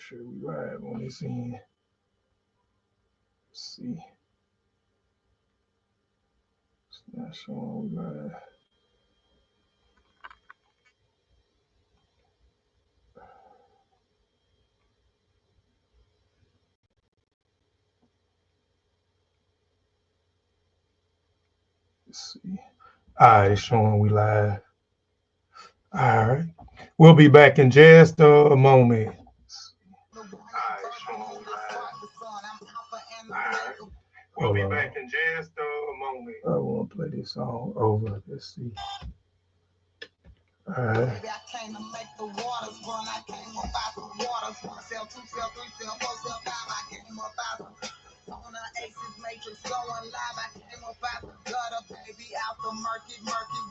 sure we live on this end. Let's see. It's not showing we live. Let's see. All right, it's showing we live. All right. We'll be back in just a moment. We'll be back in just a moment. I want to play this song over. Let's see. All right. Baby, I came to make the waters run. I came up out the waters. 1 cell, 2 cell, 3 cell, 4 cell, 5. I came up out on the Aces Matrix going live. I came up out the gutter, baby, out the murky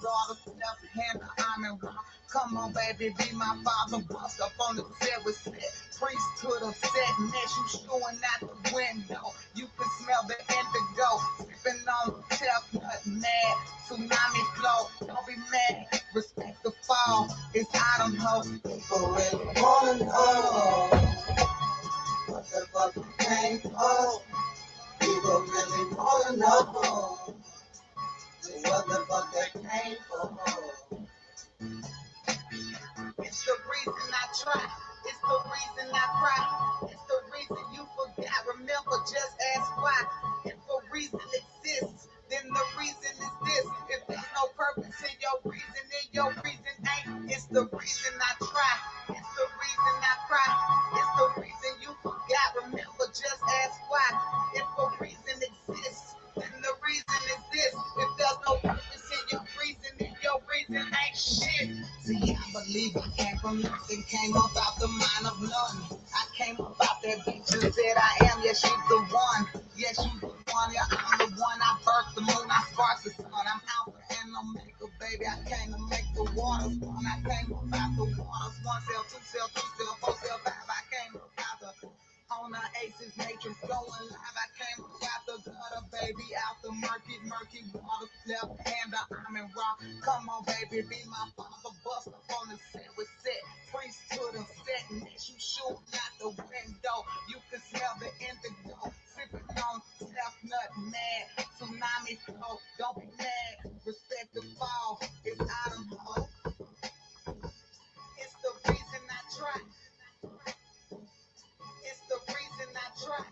waters. Left hand, I'm in rock. Come on, baby, be my father. Bust up on the set with set. Priesthood of sadness, you showing out the window. You can smell the indigo. Sipping on the chestnut, mad. Tsunami flow, don't be mad. Respect the fall, it's autumn ho. People really wanna know what the fuck you came for. People really wanna know what the fuck they came for. It's the reason I try. It's the reason I cry. It's the reason you forgot. Remember, just ask why. If a reason exists, then the reason is this. If there's no purpose in your reason, then your reason ain't. It's the reason I try. It's the reason I cry. It's the reason you forgot. Remember, just ask why. If a reason exists, then the reason is this. If there's no purpose in your reason, then your reason ain't shit. See, I believe I came from nothing, came up out the mind of none. I came up out that bitch and said I am, yes, she's the one. Yes, you the one, yeah, I'm the one. I birthed the moon, I sparked the sun. I'm alpha and omega, baby. I came to make the waters run. I came up out the waters. 1 cell, 2 cell, 3 cell, 4 cell, 5. I came up out the on the Aces Matrix going live. I came up out the gutter, baby, out the murky waters. Left hand, I'm in rock. Come on, baby, be my father. Bust up on the set with set. Priesthood of sadness, you shooting out the window. You can smell the indigo. Sipping on chestnut, mad. Tsunami flow, don't be mad. Respect the fall, it's autumn ho. It's the reason I try. It's the reason I try.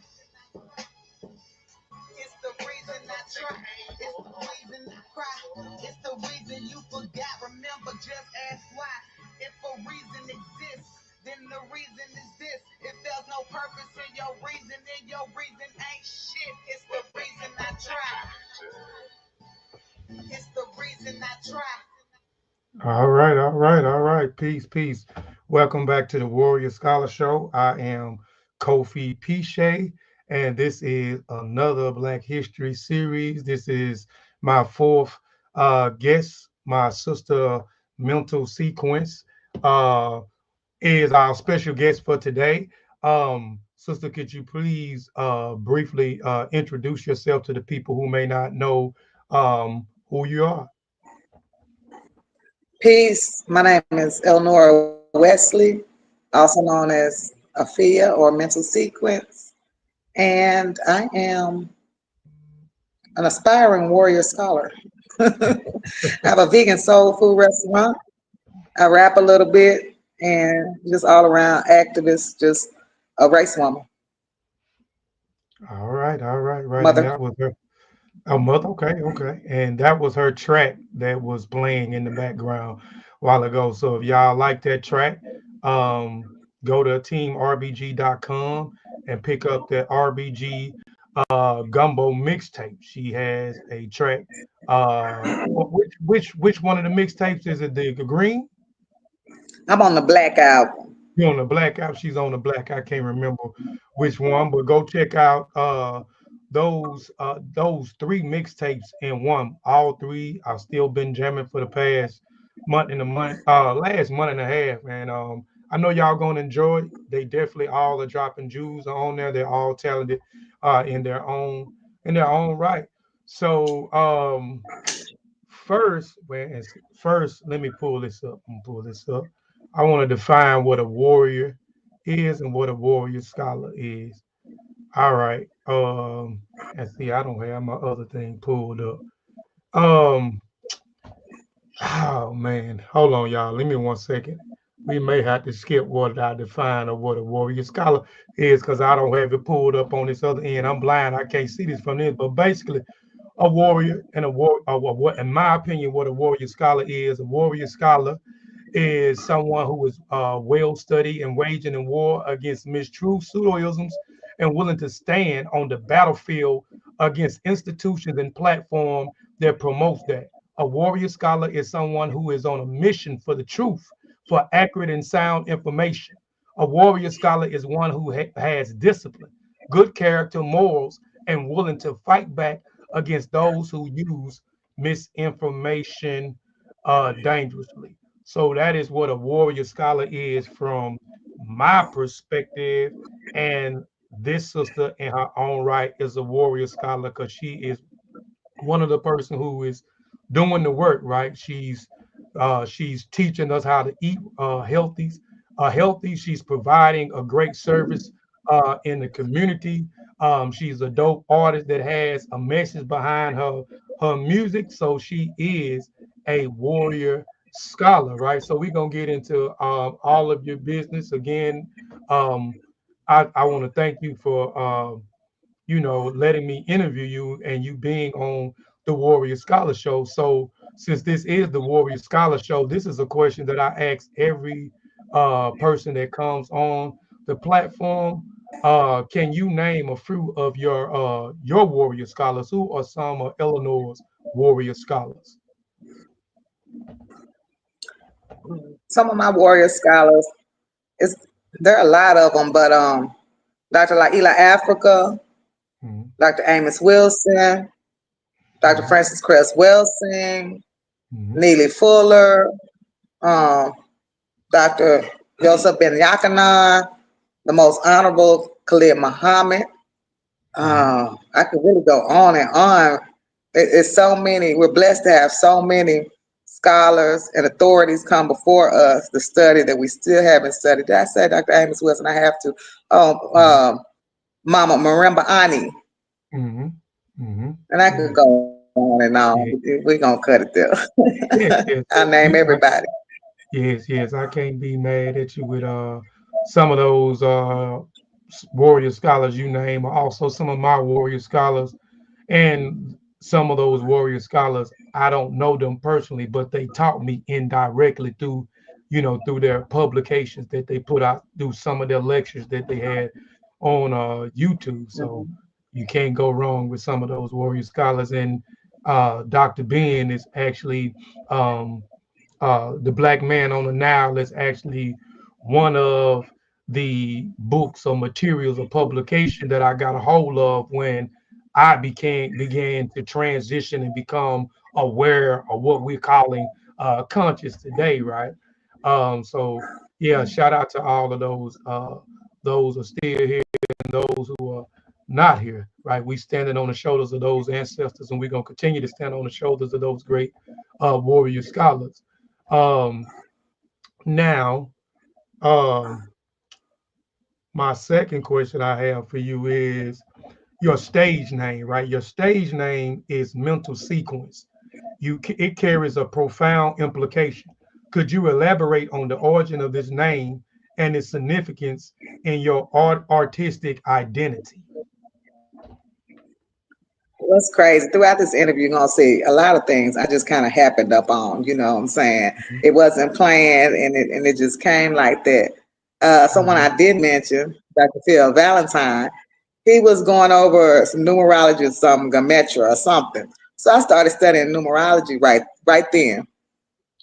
It's the reason I try. It's the reason I cry. It's the reason you forgot. Remember, just ask why. If a reason exists, then the reason is this. If there's no purpose in your reason, then your reason ain't shit. It's the reason I try. It's the reason I try. All right, all right, all right. Peace, peace. Welcome back to the Warrior Scholar Show. I am Kofi Piesie, and this is another Black History series. This is my fourth guest. My sister Mental Sequence is our special guest for today. Sister, could you please briefly introduce yourself to the people who may not know who you are? Peace. My name is Elnora Wesley, also known as Afia or Mental Sequence, and I am an aspiring warrior scholar. I have a vegan soul food restaurant. I rap a little bit, and just all around activist, just a race woman, All right, right. And mother. that was her. Oh, mother. Okay, okay. And that was her track that was playing in the background a while ago. So if y'all like that track, go to teamrbg.com and pick up that RBG gumbo mixtape. She has a track. Which one of the mixtapes is it? The green? I'm on the Black album. You on the blackout? She's on the black. I can't remember which one, but go check out those three mixtapes in one. All three. I've still been jamming for the past last month and a half, and I know y'all gonna enjoy it. They definitely all are dropping jewels on there. They're all talented in their own right. So first, let me pull this up. I want to define what a warrior is and what a warrior scholar is. All right. And see, I don't have my other thing pulled up. Um, oh man, hold on, y'all. Let me 1 second. We may have to skip what I define of what a warrior scholar is because I don't have it pulled up on this other end. I'm blind. I can't see this from this. But basically, a warrior and what, in my opinion, what a warrior scholar is. A warrior scholar is someone who is well studied and waging in war against mistrue pseudoisms and willing to stand on the battlefield against institutions and platform that promotes that. A warrior scholar is someone who is on a mission for the truth, for accurate and sound information. A warrior scholar is one who has discipline, good character, morals, and willing to fight back against those who use misinformation dangerously. So that is what a warrior scholar is from my perspective. And this sister, in her own right, is a warrior scholar because she is one of the person who is doing the work, right? She's teaching us how to eat healthy. She's providing a great service in the community. She's a dope artist that has a message behind her music. So she is a warrior scholar, right? So we're gonna get into all of your business again. Um, I want to thank you for letting me interview you and you being on the Warrior Scholar Show. So since this is the Warrior Scholar Show, this is a question that I ask every person that comes on the platform. Can you name a few of your warrior scholars? Who are some of Eleanor's warrior scholars? Some of my warrior scholars, it's there are a lot of them, but Dr. Laila Africa, Mhm, Dr. Amos Wilson, Dr. mhm, Francis Cress Welsing, mhm, Neely Fuller, um, Dr. Joseph Ben Yakanan, the most honorable Khalid Muhammad. mhm. I could really go on and on. It's so many. We're blessed to have so many scholars and authorities come before us to study that we still haven't studied. Did I say Dr. Amos Wilson? I have to. Oh, Mhm, Mama Marimba Ani. mhm, mhm. And I could Yeah, go on and on. yeah, We're going to cut it there. yes, yes, I yes. name everybody. Yes, yes. I can't be mad at you with some of those warrior scholars you name, are also some of my warrior scholars, and some of those warrior scholars, I don't know them personally, but they taught me indirectly through, through their publications that they put out, through some of their lectures that they had on YouTube. So Mhm. you can't go wrong with some of those warrior scholars. And Dr. Ben is actually the Black Man on the Nile is actually one of the books or materials or publication that I got a hold of when I began to transition and become aware of what we're calling conscious today, right? So yeah, shout out to all of those. Those are still here and those who are not here, right? We standing on the shoulders of those ancestors, and we're gonna continue to stand on the shoulders of those great warrior scholars. Um, now, um, my second question I have for you is your stage name, right? Your stage name is mental sequence. It carries a profound implication. Could you elaborate on the origin of this name and its significance in your artistic identity? What's crazy, throughout this interview, you're going to see a lot of things I just kind of happened up on, you know what I'm saying? It wasn't planned and it just came like that. Someone Mhm, I did mention, Dr. Phil Valentine, he was going over some numerology or some gematria or something. So I started studying numerology right then.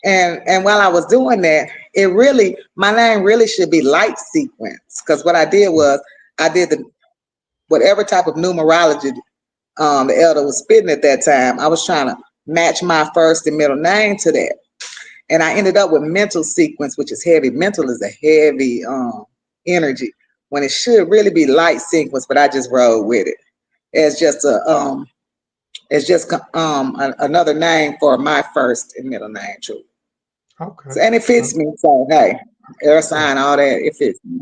And while I was doing that, my name really should be light sequence. Because what I did was I did the whatever type of numerology the elder was spitting at that time. I was trying to match my first and middle name to that. And I ended up with mental sequence, which is heavy. Mental is a heavy energy when it should really be light sequence, but I just rode with it. It's just another name for my first and middle name, true. okay. So, and it Uh, fits me. So hey, air yeah. sign, all that, it fits me.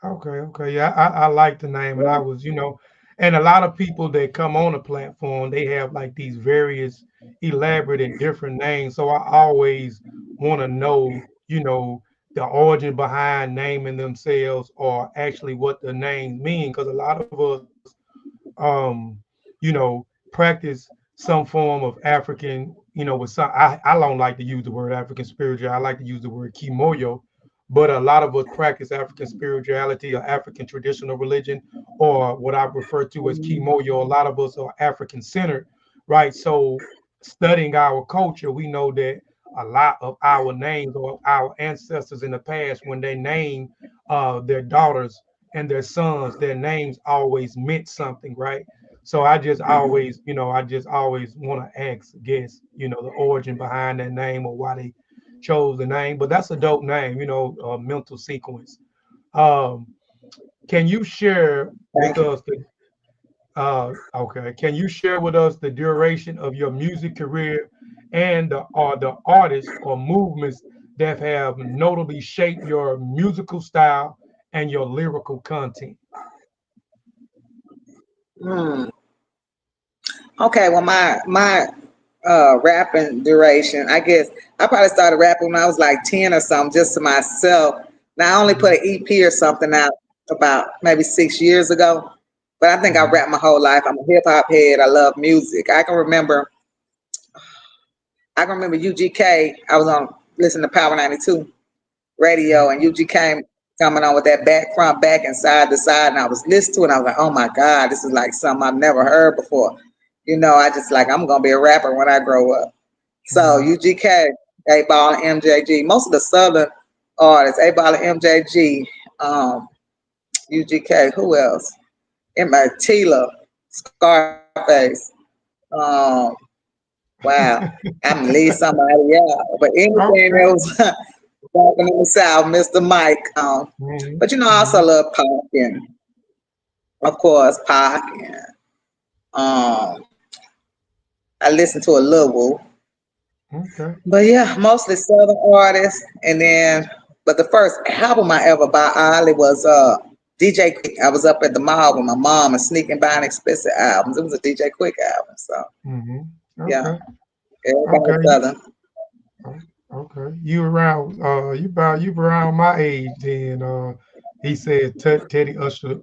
Okay, okay. Yeah, I like the name, and I was, and a lot of people that come on the platform, they have like these various elaborate and different names. So I always want to know, the origin behind naming themselves or actually what the names mean, because a lot of us, um, practice some form of African, with some, I don't like to use the word African spiritual. I like to use the word kimoyo, but a lot of us practice African spirituality or African traditional religion, or what I refer to as kimoyo. A lot of us are African centered, right? So studying our culture, we know that a lot of our names or our ancestors in the past, when they name their daughters and their sons, their names always meant something, right? So I just always want to ask, guess, the origin behind that name or why they chose the name. But that's a dope name, mental sequence. Um, can you share with Thank you. us okay? Can you share with us the duration of your music career and the artists or movements that have notably shaped your musical style and your lyrical content? Hmm. Okay, well, my rapping duration, I guess I probably started rapping when I was like 10 or something, just to myself. Now I only put Mhm, an EP or something out about maybe 6 years ago, but I think I mhm, rapped my whole life. I'm a hip hop head. I love music. I can remember UGK. I was on listening to Power 92 radio, and mhm, UGK coming on with that back front, back and side to side, and I was listening to it. And I was like, oh my God, this is like something I've never heard before. I just like I'm gonna be a rapper when I grow up. So mhm. UGK, A Ball and MJG, most of the southern artists, A Ball and MJG, UGK, who else? Tila, Scarface. Um, wow, I'm gonna leave somebody out. But anything that Okay. was walking in the South, Mr. Mike. Mhm, But I also mhm. love Pac and of course Pac and um I listen to a little. Okay. But yeah, mostly Southern artists. And then, but the first album I ever bought Ali was DJ Quick. I was up at the mall with my mom and sneaking buying expensive albums. It was a DJ Quick album. So Mhm. yeah, Okay. everybody Okay. Southern. Oh, okay. You around my age then. He said Teddy Usher,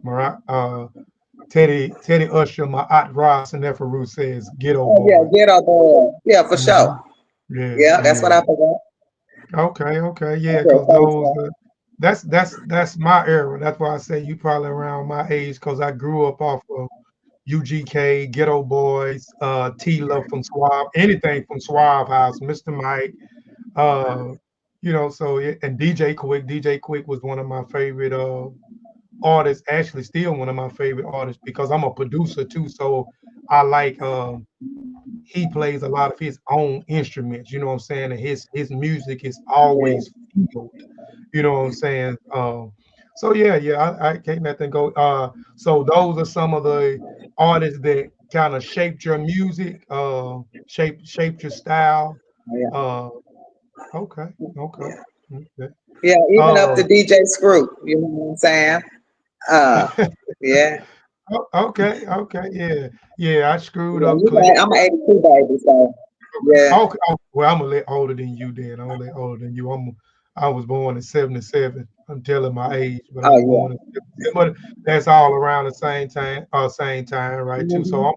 Teddy Usher, my Aunt Ross and Neferu says ghetto Oh yeah, boy. Ghetto Boy. Yeah, for Hmm. sure. Yeah, Yeah, that's what yeah. I forgot. Okay, okay, yeah, Okay, because thanks, those man. that's my era. That's why I say you probably around my age because I grew up off of UGK, Ghetto Boys, T Love from Suave, anything from Suave House, Mr. Mike, uh, so and DJ Quick was one of my favorite artists, actually still one of my favorite artists because I'm a producer too. So I like he plays a lot of his own instruments, you know what I'm saying? And his music is Yeah. always filled, you know what I'm saying? So yeah, I can't let them go. So those are some of the artists that kind of shaped your music, shaped your style. Yeah. Uh, okay, okay, okay. Yeah, even up to Um, DJ Screw, you know what I'm saying? Uh yeah. okay, okay, yeah, yeah. I screwed Yeah, up Clint. I'm an 82 baby, so yeah. Okay, oh, well, I'm a little older than you then. I'm a little older than you. I was born in '77. I'm telling my age, but I Oh was yeah. born in '77. But that's all around the same time, right? Too. So Hmm.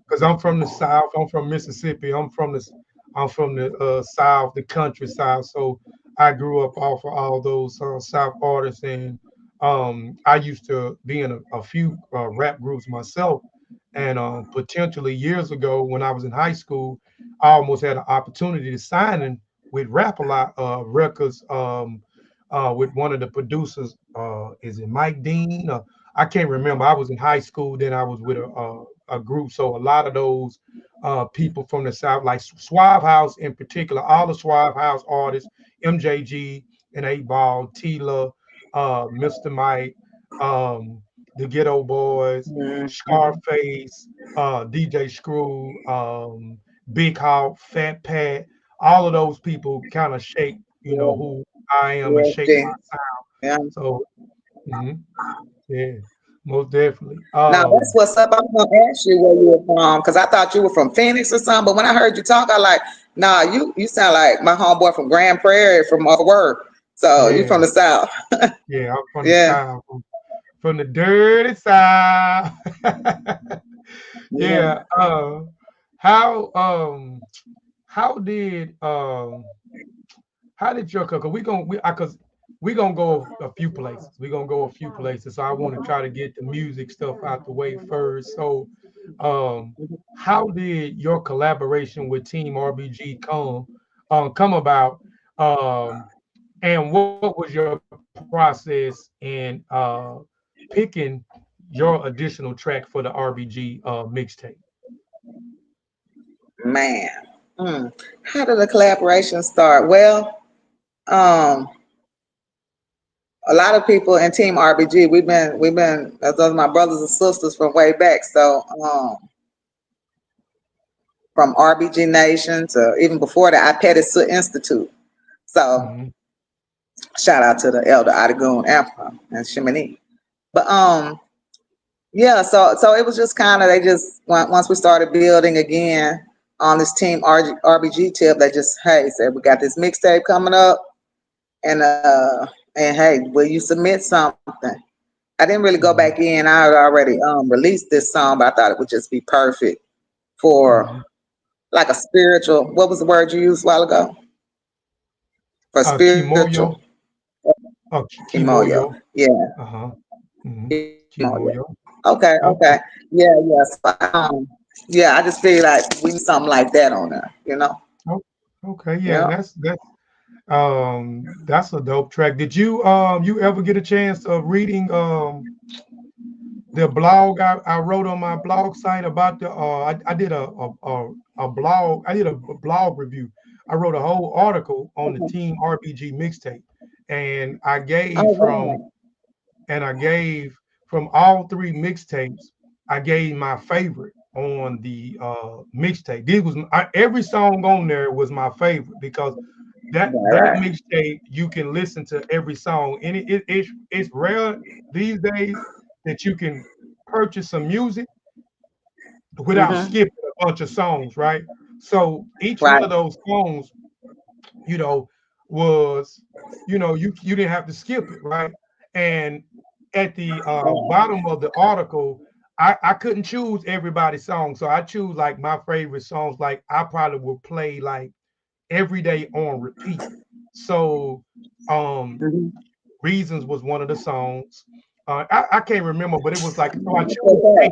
because I'm from the South. I'm from Mississippi. I'm from the South, the country South. So I grew up off of all those South artists, and I used to be in a few rap groups myself. And potentially years ago, when I was in high school, I almost had an opportunity to sign in with Rap a Lot Records with one of the producers. Is it Mike Dean? I can't remember. I was in high school, then I was with a group. So a lot of those people from the South, like Suave House in particular, all the Suave House artists, MJG and 8 Ball, Tila, Mr. Mike, um, the Ghetto Boys, Hmm. Scarface, DJ Screw, Big Hawk, Fat Pat, all of those people kind of shape, Yeah, who I am and shape ESG. my sound. Yeah. So, Hmm. Yeah, most definitely. Now that's what's up. I'm gonna ask you where you were from because I thought you were from Phoenix or something. But when I heard you talk, I like, nah, you sound like my homeboy from Grand Prairie from work. So you Yeah, from the South. yeah, I'm from the Yeah. South, from the dirty South. Yeah. Yeah. How how did how did your cause we gonna go a few places. We gonna go a few places. So I want to try to get the music stuff out the way first. So how did your collaboration with Team RBG come about? And what was your process in picking your additional track for the RBG mixtape? Man. Mm. How did the collaboration start? Well, um, a lot of people in Team RBG, we've been those are my brothers and sisters from way back. So from RBG Nation to even before the Ipet Isut Institute. So Hmm. shout out to the Elder Adigun Ampa and Shimini. But yeah, so it was just kind of they just once we started building again on this Team RBG tip, they just hey said we got this mixtape coming up and hey, will you submit something? I didn't really go back Hmm. in. I had already released this song, but I thought it would just be perfect for Hmm. like a spiritual. What was the word you used a while ago? For Kimoyo, spiritual Kimoyo, Kimoyo. Yeah, uh-huh. Hmm. Kimoyo. Kimoyo. Okay, Okay. okay. Yeah, yeah. So, yeah, I just feel like we need something like that on there, you know? Oh, okay, yeah, Yeah. that's a dope track. Did you ever get a chance of reading the blog I wrote on my blog site about the I did a blog I did a blog review. I wrote a whole article on the Okay. Team RPG mixtape, and I Oh, gave from wow. and I gave from all three mixtapes. I gave my favorite on the mixtape. Every song on there was my favorite because that Right, mixtape you can listen to every song, and it's rare these days that you can purchase some music right. without skipping a bunch of songs, right? So each one Right. of those songs, you know, was, you didn't have to skip it, right? And at the bottom of the article, I couldn't choose everybody's song, so I choose like my favorite songs. Like I probably would play like every day on repeat. So um Mm-hmm. Reasons was one of the songs. I can't remember, but it was like, so I choose eight. Okay.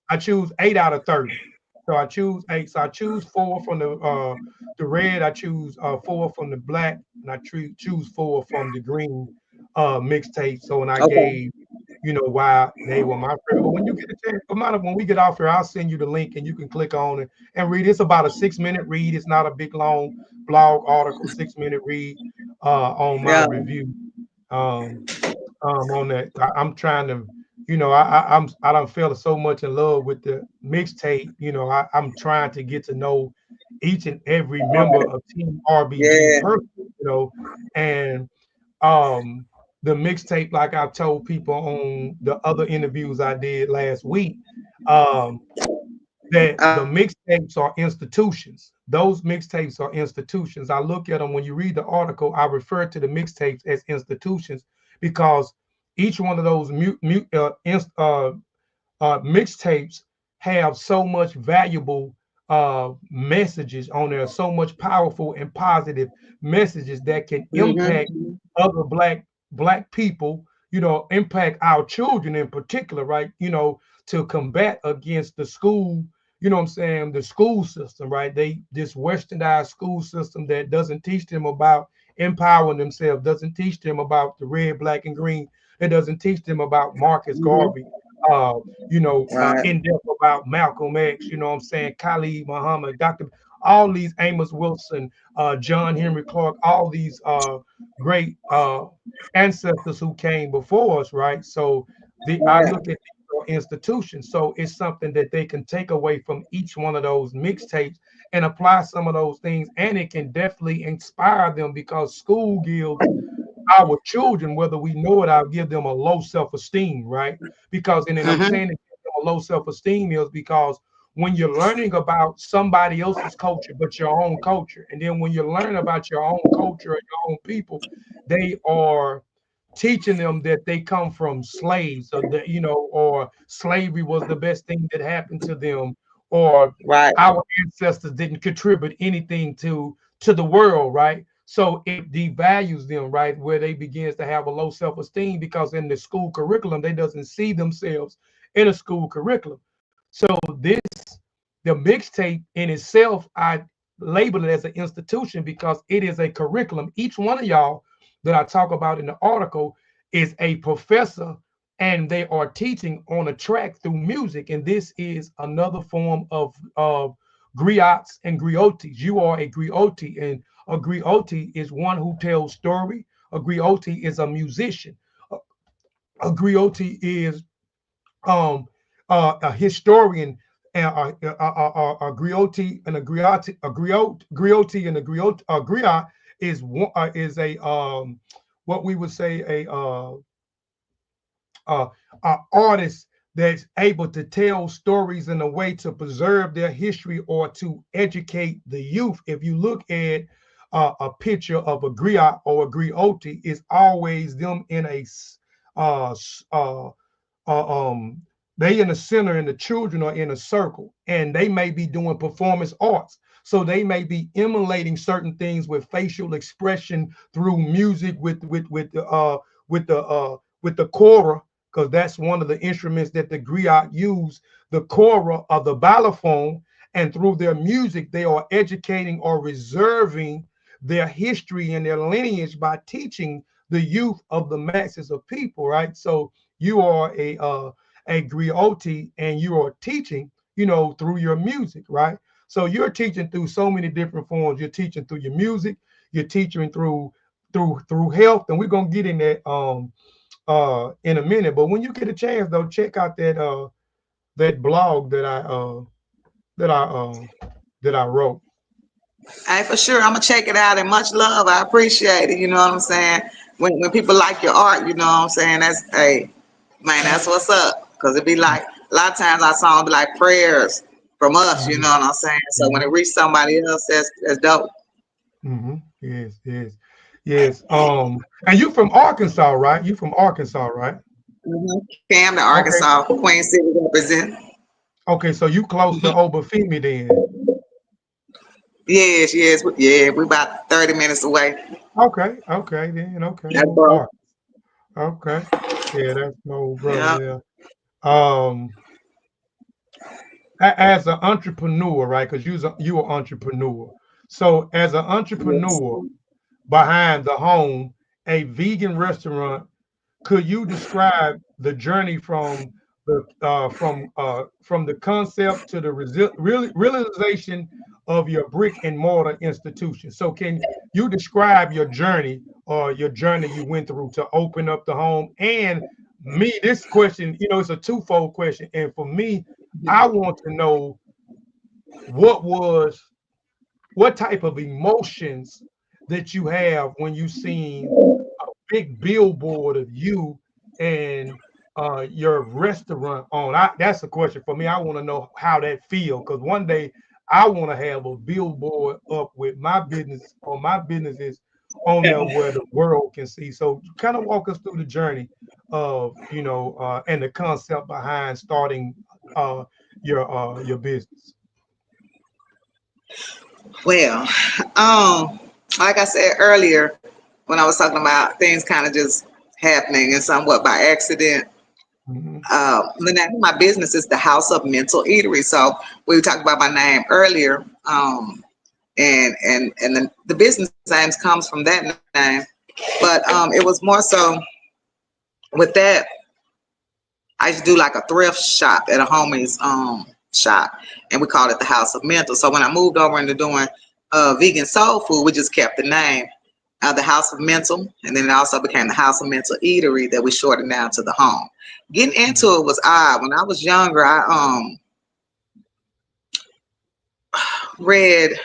I choose 8 out of 30. So I choose eight. So I choose four from the red. I choose four from the black, and I choose four from the green mixtape. So and I Okay. gave, why they were my favorite. But when you get a chance, no matter when we get off here, I'll send you the link and you can click on it and read. It's about a 6 minute read. It's not a big long blog article. 6 minute read on my Yeah. review. Um, on that. I'm trying to, I don't feel so much in love with the mixtape. I'm trying to get to know each and every member Right. of Team RBG Yeah. personally, and um the mixtape, like I told people on the other interviews I did last week, um, that the Uh, mixtapes are institutions. Those mixtapes are institutions. I look at them when you read the article, I refer to the mixtapes as institutions because each one of those mixtapes have so much valuable messages on there, so much powerful and positive messages that can impact mm-hmm. other black people, impact our children in particular, right? To combat against the school, what I'm saying, the school system, right? This westernized school system that doesn't teach them about empowering themselves, doesn't teach them about the red, black, and green. It doesn't teach them about Marcus Garvey, Mm-hmm. Right. in depth about Malcolm X, what I'm saying, Khalid Muhammad, Dr. All these Amos Wilson, John Henry Clark, all these great ancestors who came before us, right? So I Right. look at or institution. So it's something that they can take away from each one of those mixtapes and apply some of those things, and it can definitely inspire them, because school gives our children, whether we know it, I'll give them a low self-esteem, right? Because, and then I'm saying that a low self-esteem is because when you're learning about somebody else's culture, but your own culture, and then when you learn about your own culture and your own people, they are teaching them that they come from slaves, or that, you know, or slavery was the best thing that happened to them, or Right. our ancestors didn't contribute anything to the world, right? So it devalues them, right, where they begins to have a low self-esteem, because in the school curriculum they doesn't see themselves in a school curriculum. So this, the mixtape in itself, I label it as an institution because it is a curriculum. Each one of y'all that I talk about in the article is a professor, and they are teaching on a track through music. And this is another form of griots and griotis. You are a griot, and a griot is one who tells story. A griot is a musician. A griot is a historian, and a griot and a griot, griot and a griot is one, is a what we would say a artist that's able to tell stories in a way to preserve their history or to educate the youth. If you look at a picture of a griot or a griot, it's always them in a they in the center and the children are in a circle, and they may be doing performance arts. So they may be emulating certain things with facial expression through music, with the kora, because that's one of the instruments that the griot use, the kora of the balafon, and through their music they are educating or reserving their history and their lineage by teaching the youth of the masses of people, right? So you are a griot, and you are teaching, you know, through your music, right? So you're teaching through so many different forms. You're teaching through your music, you're teaching through health, and we're gonna get in that in a minute. But when you get a chance though, check out that that blog that I wrote. Hey, for sure, I'm gonna check it out, and much love. I appreciate it. You know what I'm saying? When people like your art, you know what I'm saying? That's, hey, man, that's what's up. Cause it be like, a lot of times our songs be like prayers from us. You know what I'm saying? So when it reach somebody else, that's dope. Yes, yes, yes. And you from Arkansas, right? You from Arkansas, right? Camden, Okay. Arkansas, Queen City represent. Okay, so you close to Obafemi then. Yes, yes, yeah. We about 30 minutes away. Okay, okay, then okay, That's no bro. part. Okay. Yeah, that's my old brother Yeah. there. As an entrepreneur, right? Because you are entrepreneur. So as an Yes. entrepreneur behind the home, a vegan restaurant, could you describe the journey from the concept to the realization of your brick and mortar institution? So can you describe your journey, or your journey you went through to open up the home? And me, this question, you know, it's a twofold question. And for me, I want to know what type of emotions that you have when you seen a big billboard of you and your restaurant on. That's a question for me. I want to know how that feel, because one day I want to have a billboard up with my business or my businesses on there where the world can see. So kind of walk us through the journey of, you know, and the concept behind starting your business. Well, like I said earlier, when I was talking about things kind of just happening and somewhat by accident, Mm-hmm. the name of my business is the House of Mental Eatery. So we talked about my name earlier, and the business names comes from that name, but it was more so with that. I used to do like a thrift shop at a homie's shop, and we called it the House of Mental. So when I moved over into doing vegan soul food, we just kept the name. the House of Mental, and then it also became the House of Mental Eatery that we shortened down to the Home. Getting into it was odd. When I was younger, I read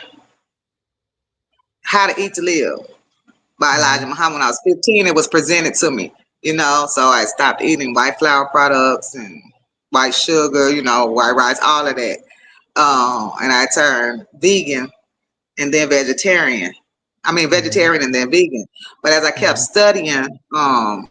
How to Eat to Live by Elijah Muhammad. When I was 15, it was presented to me, so I stopped eating white flour products and white sugar, white rice, all of that. And I turned vegan and then vegetarian. Vegetarian and then vegan. But as I kept studying, I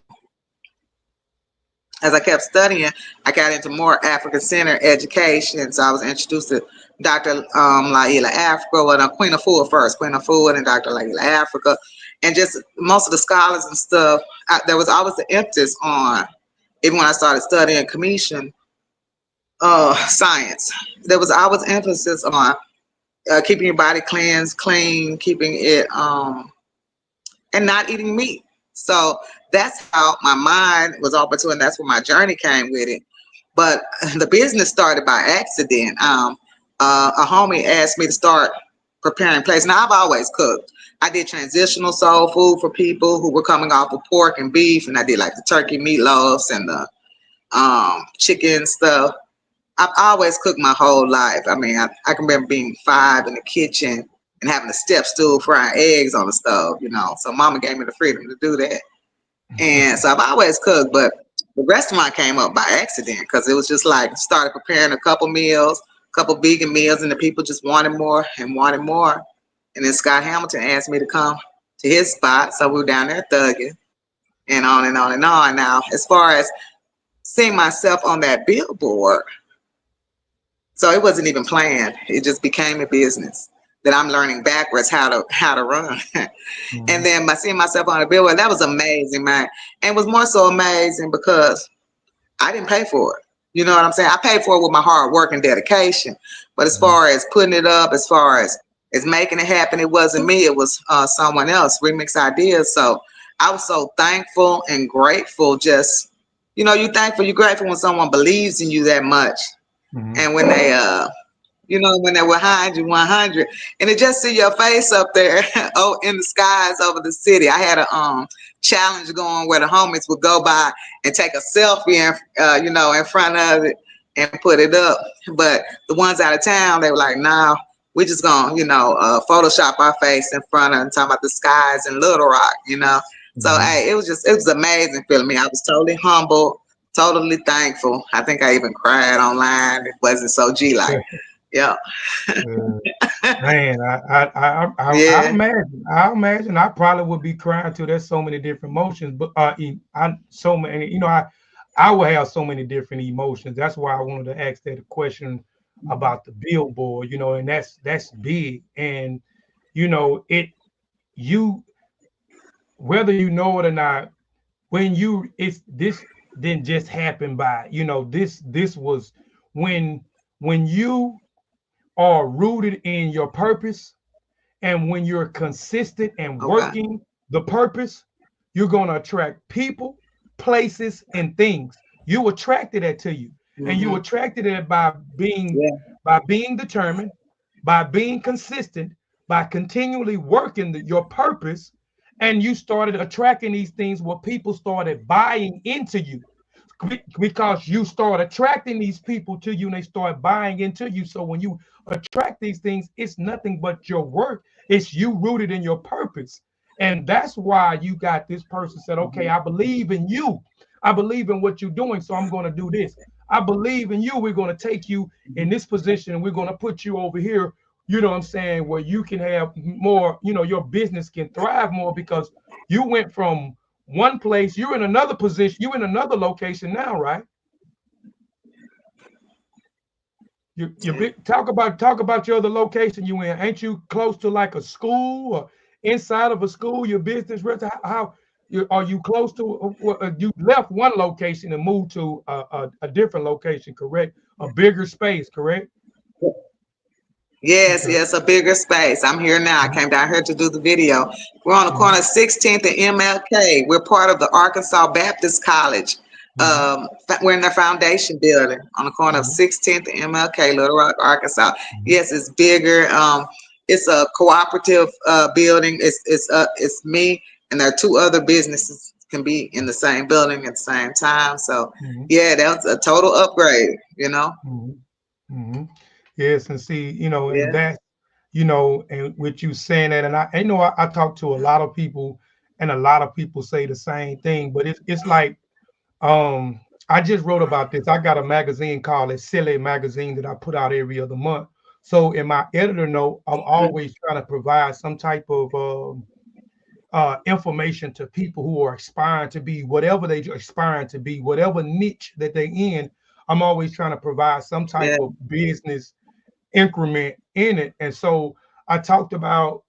got into more African-centered education. So I was introduced to Dr. Laila Afrika, Queen of Food first, Queen of Food, and Dr. Laila Afrika. And just most of the scholars and stuff, there was always the emphasis on, even when I started studying commission science, there was always emphasis on keeping your body cleansed, clean, keeping it, and not eating meat. So that's how my mind was open to it, and that's where my journey came with it. But the business started by accident. A homie asked me to start preparing plates. Now, I've always cooked. I did transitional soul food for people who were coming off of pork and beef, and I did like the turkey meatloafs and the chicken stuff. I've always cooked my whole life. I can remember being 5 in the kitchen and having a step stool frying eggs on the stove, So mama gave me the freedom to do that. And so I've always cooked, but the restaurant came up by accident because it was just like started preparing a couple vegan meals, and the people just wanted more and wanted more. And then Scott Hamilton asked me to come to his spot. So we were down there thugging and on and on and on. Now, as far as seeing myself on that billboard, so it wasn't even planned. It just became a business that I'm learning backwards how to run. And then by seeing myself on the billboard, that was amazing, man. And it was more so amazing because I didn't pay for it. You know what I'm saying? I paid for it with my hard work and dedication. But as far as putting it up, as far as making it happen, it wasn't me. It was someone else, Remix Ideas. So I was so thankful and grateful. Just, you're thankful, you're grateful when someone believes in you that much. And when they, when they're behind you 100, and to just see your face up there in the skies over the city. I had a challenge going where the homies would go by and take a selfie, in front of it and put it up. But the ones out of town, they were like, "Nah, we just gonna, Photoshop our face in front of and talking about the skies in Little Rock, So hey, it was amazing feeling me. I was totally humbled, totally thankful. I think I even cried online. It wasn't so G-like. Yeah. Man, I imagine I probably would be crying too. There's so many different emotions, but I would have so many different emotions. That's why I wanted to ask that question about the billboard, and that's big. And whether you know it or not, this didn't just happen by, this was when you are rooted in your purpose, and when you're consistent and working the purpose, you're going to attract people, places, and things. You attracted that to you, and you attracted it by being determined, by being consistent, by continually working your purpose, and you started attracting these things where people started buying into you. Because you start attracting these people to you and they start buying into you. So when you attract these things, it's nothing but your work. It's you rooted in your purpose. And that's why you got this person said, okay, I believe in you. I believe in what you're doing. So I'm going to do this. I believe in you. We're going to take you in this position and we're going to put you over here, where you can have more, your business can thrive more because you went from one place, you're in another position, you're in another location now, right? Talk about your other location you in. Ain't you close to like a school or inside of a school, your business? How are you close to? You left one location and moved to a different location, correct? A bigger space, correct? Yes, a bigger space. I'm here now. I came down here to do the video. We're on the corner of 16th and MLK. We're part of the Arkansas Baptist College. We're in the foundation building on the corner of 16th and MLK, Little Rock, Arkansas. Yes, it's bigger. it's a cooperative building. It's me, and there are 2 other businesses can be in the same building at the same time. So yeah, that's a total upgrade, you know. Yes, and see, you know, and Yeah, that, you know, and with you saying that, and I know I talk to a lot of people, and a lot of people say the same thing, but it's like, I just wrote about this. I got a magazine called a Silly Magazine that I put out every other month. So in my editor note, I'm always trying to provide some type of information to people who are aspiring to be whatever they aspiring to be, whatever niche that they in. I'm always trying to provide some type yeah, of business increment in it. And so I talked about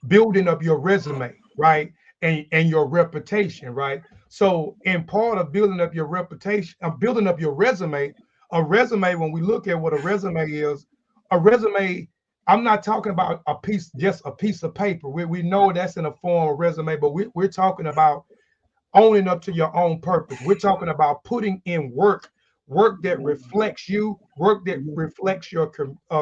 building up your resume, right? And your reputation, right? So in part of building up your reputation, building up your resume, a resume, when we look at what a resume is, a resume, I'm not talking about a piece, just a piece of paper. We know that's in a form of resume, but we're talking about owning up to your own purpose. We're talking about putting in work that reflects you, work that reflects your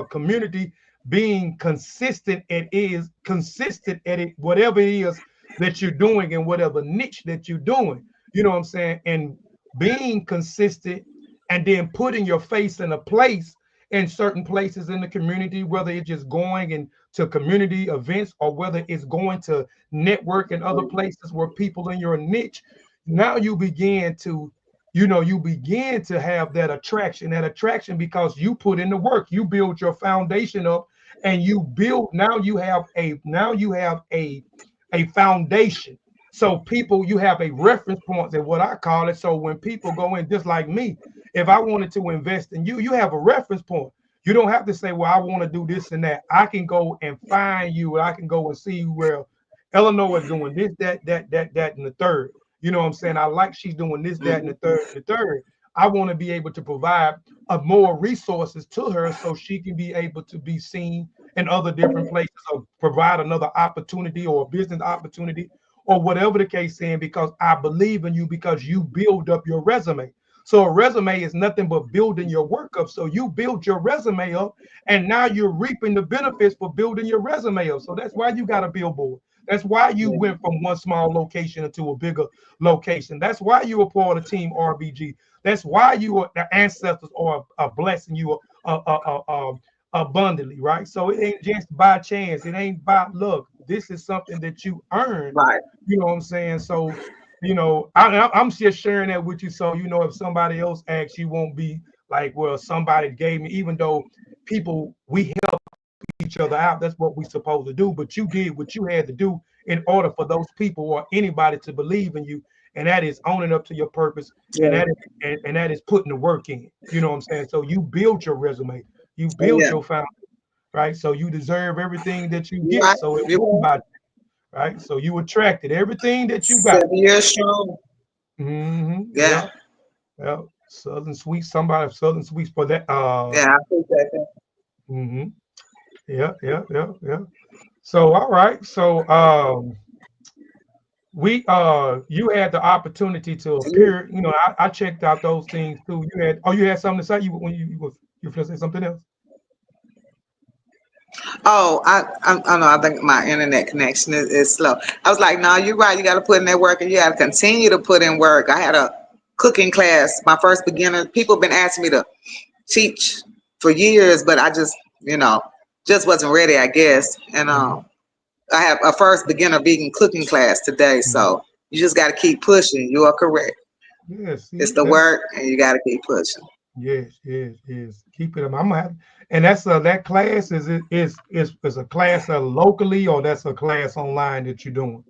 community, being consistent and is consistent at it, whatever it is that you're doing and whatever niche that you're doing. You know what I'm saying? And being consistent and then putting your face in a place in certain places in the community, whether it's just going into community events or whether it's going to network in other places where people in your niche, now you begin to, you know, you begin to have that attraction because you put in the work, you build your foundation up, and you build, now you have a foundation. So people, you have a reference point, and what I call it. So when people go in, just like me, if I wanted to invest in you, you have a reference point. You don't have to say, well, I want to do this and that. I can go and find you. I can go and see where Eleanor is doing this, that, and the third. You know what I'm saying? I like she's doing this, that, and the third. I want to be able to provide more resources to her so she can be able to be seen in other different places, or provide another opportunity or a business opportunity or whatever the case is, because I believe in you, because you build up your resume. So a resume is nothing but building your work up. So you build your resume up, and now you're reaping the benefits for building your resume up. So that's why you got a billboard. That's why you went from one small location into a bigger location. That's why you were part of Team RBG. That's why the ancestors are blessing you abundantly, right? So it ain't just by chance. It ain't by luck. This is something that you earned. right. You know what I'm saying? So, you know, I'm just sharing that with you. So, you know, if somebody else asks, you won't be like, well, somebody gave me, even though we help each other out. That's what we're supposed to do. But you did what you had to do in order for those people or anybody to believe in you. And that is owning up to your purpose. And Yeah, that is putting the work in. You know what I'm saying? So you build your resume. You build yeah. your foundation, right? So you deserve everything that you You're get. right. So it You're wasn't right. about you, right? So you attracted everything that you got. 7 years strong. Yeah, Yeah. Yeah. Southern Sweet, somebody Southern Sweets for that. yeah. I appreciate that. hmm Yeah. So all right. So you had the opportunity to appear. You know, I checked out those things too. You had something to say. You were say something else. Oh, I know. I think my internet connection is slow. I was like, no, you're right. You got to put in that work, and you got to continue to put in work. I had a cooking class, my first beginner. People have been asking me to teach for years, but I just, just wasn't ready, I guess. And Mhm, I have a first beginner vegan cooking class today. mhm. So you just got to keep pushing. You are correct. Yeah, It's see, the work, and you got to keep pushing. yes. Keep it up. I'm gonna have, and that's that class is a class locally, or that's a class online that you're doing.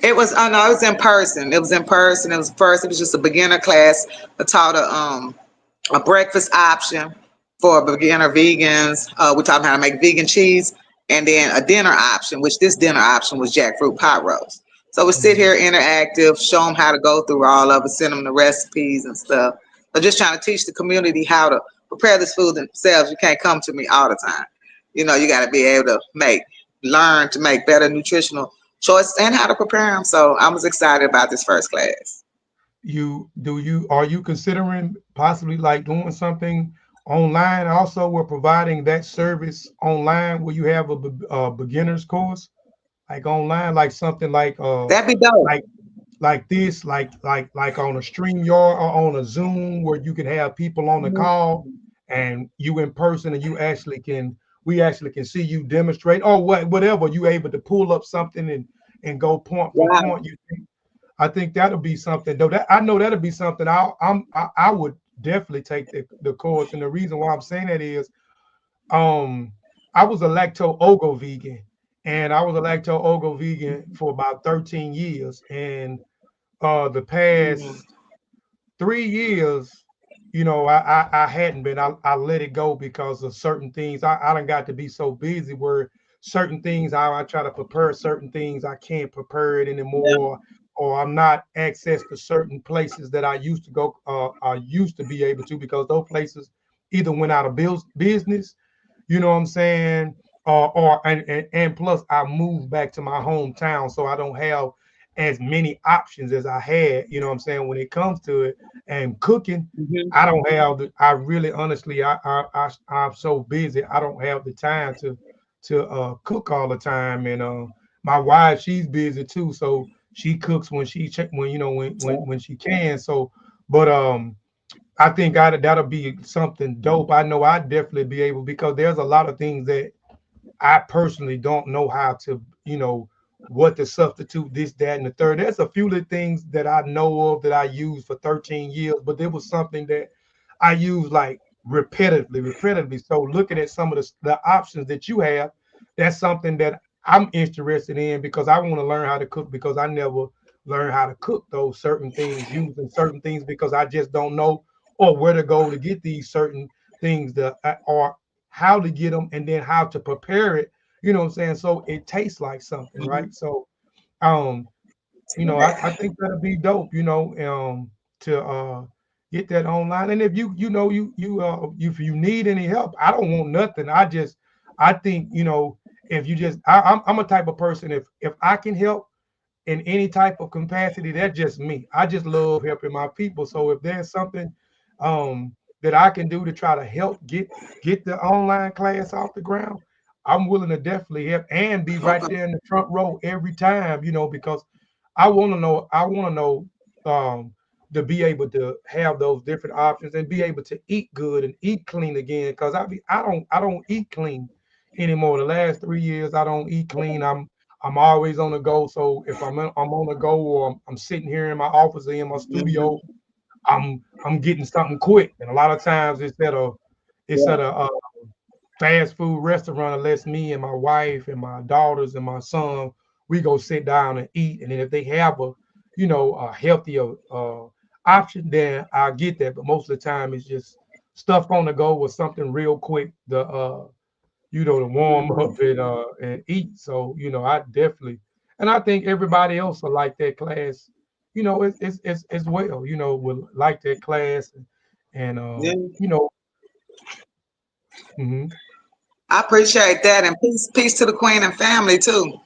It was, oh no, it was in person. It was in person. It was first. It was just a beginner class. I taught a breakfast option for beginner vegans. We taught them how to make vegan cheese, and then a dinner option, which this dinner option was jackfruit pot roast. So we sit Mhm. here interactive, show them how to go through all of it, send them the recipes and stuff. So just trying to teach the community how to prepare this food themselves. You can't come to me all the time. You got to be able to learn to make better nutritional choices and how to prepare them. So I was excited about this first class. Are you considering possibly like doing something online also we're providing that service online where you have a beginner's course like online, like something That'd be dope. like like this, like on a StreamYard or on a Zoom where you can have people on the call and you in person and we actually can see you demonstrate or whatever you able to pull up something and go point for Wow. point. I think that'll be something though. That I know that'll be something I would definitely take the course. And the reason why I'm saying that is um I was a lacto-ovo vegan, and I was a lacto-ovo vegan for about 13 years. And the Mhm. past 3 years, I hadn't been. I let it go because of certain things. I done got to be so busy where certain things I try to prepare certain things I can't prepare it Yeah. anymore, or I'm not access to certain places that I used to go. I used to be able to because those places either went out of business. You know what I'm saying? And plus I moved back to my hometown, so I don't have as many options as I had. You know what I'm saying? When it comes to it and cooking, Mhm. I don't have the. I really, honestly, I'm so busy. I don't have the time to cook all the time. And my wife, she's busy too, so she cooks when when when she can. So, but I think that'll be something dope. I know I'd definitely be able because there's a lot of things that I personally don't know how to, what to substitute this, that, and the third. There's a few little things that I know of that I used for 13 years, but there was something that I used like repetitively. So looking at some of the options that you have, that's something that I'm interested in because I want to learn how to cook because I never learned how to cook those certain things, using certain things because I just don't know or where to go to get these certain things that or how to get them and then how to prepare it. You know what I'm saying? So it tastes like something, Mhm. right? So um I think that'd be dope, to get that online. And if if you need any help, I don't want nothing. I think, if you just I'm a type of person, if I can help in any type of capacity, that's just me. I just love helping my people. So if there's something that I can do to try to help get the online class off the ground, I'm willing to definitely help and be right Okay. there in the front row every time, because I want to know to be able to have those different options and be able to eat good and eat clean again. Because I don't eat clean anymore. The last 3 years I don't eat clean. I'm always on the go. So if I'm on the go or I'm sitting here in my office or in my Mhm. studio, I'm getting something quick. And a lot of times it's Yeah. at a fast food restaurant unless me and my wife and my daughters and my son, we go sit down and eat. And then if they have a healthier option, then I get that. But most of the time it's just stuff on the go with something real quick to warm Mhm. up and eat. So, I definitely, and I think everybody else will like that class, it's as well, will like that class and Yeah. mhm, I appreciate that, and peace to the Queen and family too.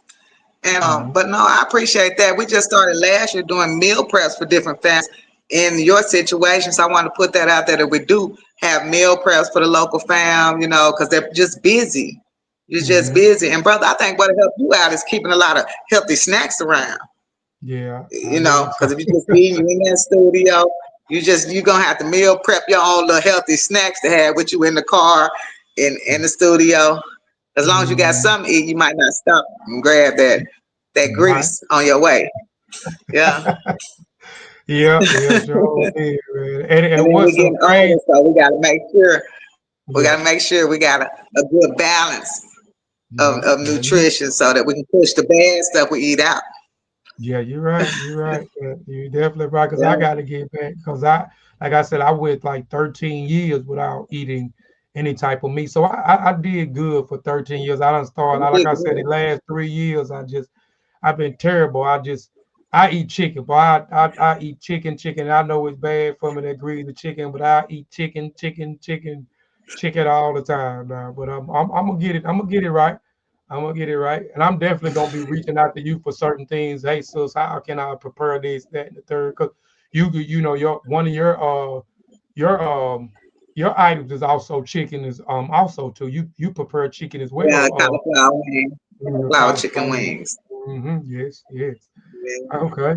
And mhm, but no, I appreciate that. We just started last year doing meal preps for different families in your situation. So I want to put that out there that we do have meal preps for the local fam, because they're just busy. You're just mhm. busy. And brother, I think what'll help you out is keeping a lot of healthy snacks around. Yeah, I believe so. Because if you just be in that studio, you're gonna have to meal prep your own little healthy snacks to have with you in the car, in the studio. As long as you got Mm, something to eat, you might not stop and grab that right. grease on your way. Yeah. Yeah, yeah, sure did, man. And And then we're what's so getting older, crazy? so we gotta make sure Yeah, we got a good balance yeah, of yeah. You nutrition so that we can push the bad stuff we eat out. Yeah, you're right. You're right. Yeah, you definitely right. Because I Yeah. got to get back. Because like I said, I went like 13 years without eating any type of meat. So I did good for 13 years. I done started. You Like did I said, good. the last 3 years, I've been terrible. I eat chicken, but I eat chicken. I know it's bad for me to agree the chicken, but I eat chicken all the time now. But I'm gonna get it. I'm gonna get it right. I'm gonna get it right, and I'm definitely gonna be reaching out to you for certain things. Hey, sis, how can I prepare this, that, and the third? Because your one of your your items is also chicken is also too. You prepare chicken as Yeah, well. cauliflower wings, cauliflower chicken Cauliflower. wings. Yes, yes. Yeah. Okay.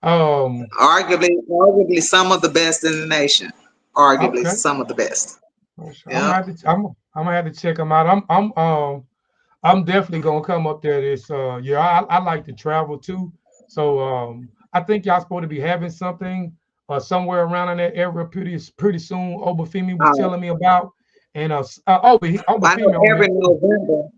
Um. Arguably some of the best in the nation. Arguably Okay. some of the best. I'm gonna Yep. have to. I'm gonna have to check them out. I'm definitely gonna come up there this year. I like to travel too. So I think y'all supposed to be having something somewhere around in that area pretty soon. Obafemi was Uh, telling me about. And I know Obafemi on here every too. November.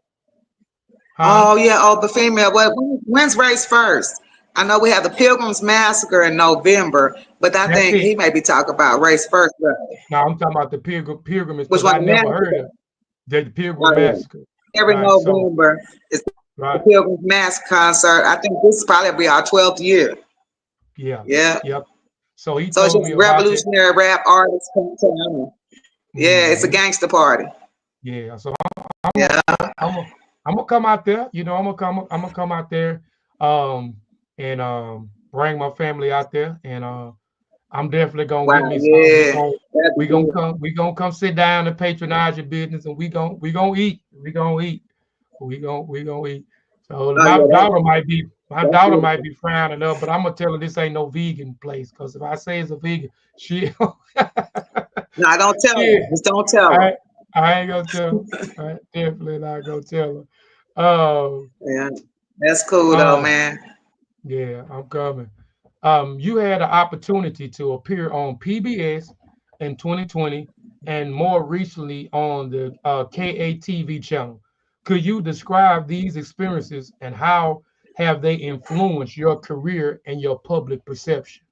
Huh? Oh yeah, oh the female. What when's race first? I know we have the Pilgrims Massacre in November, but I That's think it. he may be talking about race first. Now I'm talking about the pilgrimage Which because one? I The never heard massacre? of the Pilgrim Oh yeah. Massacre. Every Right. So November is the right. Pilgrims Massacre concert. I think this is probably be our 12th year. Yeah. Yeah. Yep. So he So it's told just me about that. revolutionary rap artists come to town. Yeah, it's a Hmm. gangster party. Yeah. So Yeah. I'm gonna come out there. You know, I'm gonna come out there, um, and bring my family out there, and I'm definitely gonna Wow. give me some. Yeah. That's good. We gonna come sit down and patronize your business, and we gonna eat. We gonna eat. So Oh yeah. my That's daughter might beautiful. be frowning up, but I'm gonna tell her this ain't no vegan place, because if I say it's a vegan, she No, don't tell yeah, her. Just don't tell her. I I ain't gonna tell her. I definitely not gonna tell her. Um, Yeah. That's cool though, um, man. yeah, I'm coming. You had an opportunity to appear on PBS in 2020 and more recently on the KATV channel. Could you describe these experiences and how have they influenced your career and your public perception?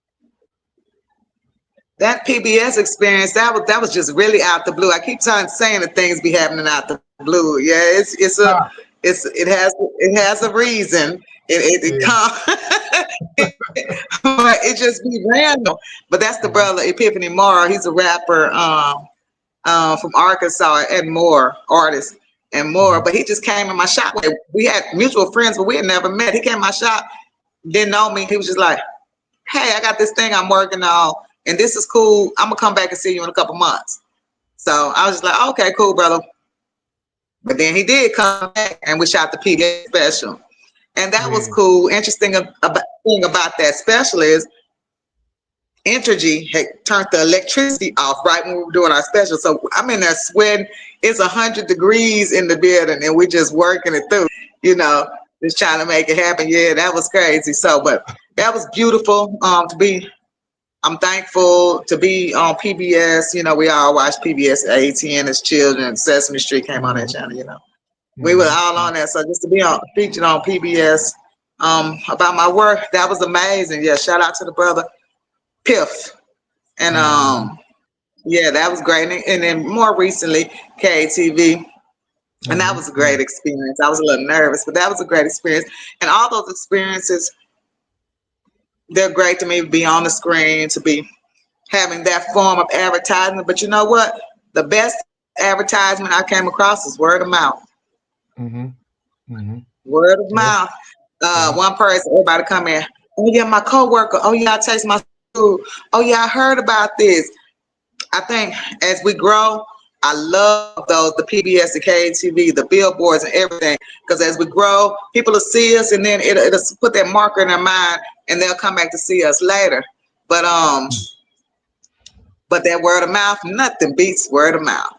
That PBS experience, that was just really out the blue. I keep saying that things be happening out the blue. Yeah, Ah, it has a reason. It yeah. come but it just be random. But that's the Mhm, brother Epiphany Mara. He's a rapper from Arkansas and more artist and more. mhm, But he just came in my shop. We had mutual friends, but we had never met. He came in my shop, didn't know me. He was just like, "Hey, I got this thing I'm working on, and this is cool. I'm gonna come back and see you in a couple months." So I was just like, "Okay, cool, brother." But then he did come back, and we shot the PBS special, and that was yeah. cool. Interesting thing about that special is Entergy had turned the electricity off right when we were doing our special. So I'm in there sweating. It's 100 degrees in the building, and we're just working it through, you know, just trying to make it happen. Yeah, that was crazy. So, but that was beautiful to be. I'm thankful to be on PBS. You know, we all watched PBS at 18 as children. Sesame Street came on that Mhm, channel. You know, we were mhm, all on that. So just to be featured on PBS about my work, that was amazing. Yeah, shout out to the brother Piff. And mhm, yeah, that was great. And then more recently, KATV. And that mhm, was a great mhm, experience. I was a little nervous, but that was a great experience. And all those experiences, they're great to me to be on the screen, to be having that form of advertisement. But you know what? The best advertisement I came across is word of mouth. mhm, mhm. Word of Yeah, mouth. yeah. One person, everybody come in. Oh yeah, my coworker. Oh yeah, I taste my food. Oh yeah, I heard about this. I think as we grow, I love those, the PBS, the KTV, the billboards and everything. Because as we grow, people will see us and then it'll put that marker in their mind and they'll come back to see us later. But but that word of mouth, nothing beats word of mouth.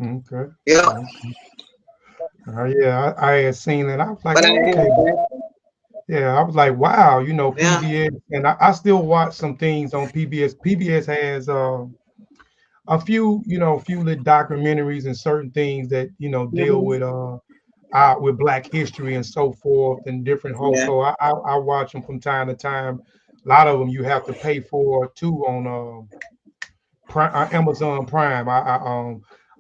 Okay. Yeah. Okay. Yeah, I had seen that. I was like, But I oh, am okay. thankful. Yeah, I was like, wow, Yeah. PBS, and I still watch some things on PBS. PBS has a few, few little documentaries and certain things that deal Hmm. with Black history and so forth and different hosts. Yeah. So I watch them from time to time. A lot of them you have to pay for too on Amazon Prime.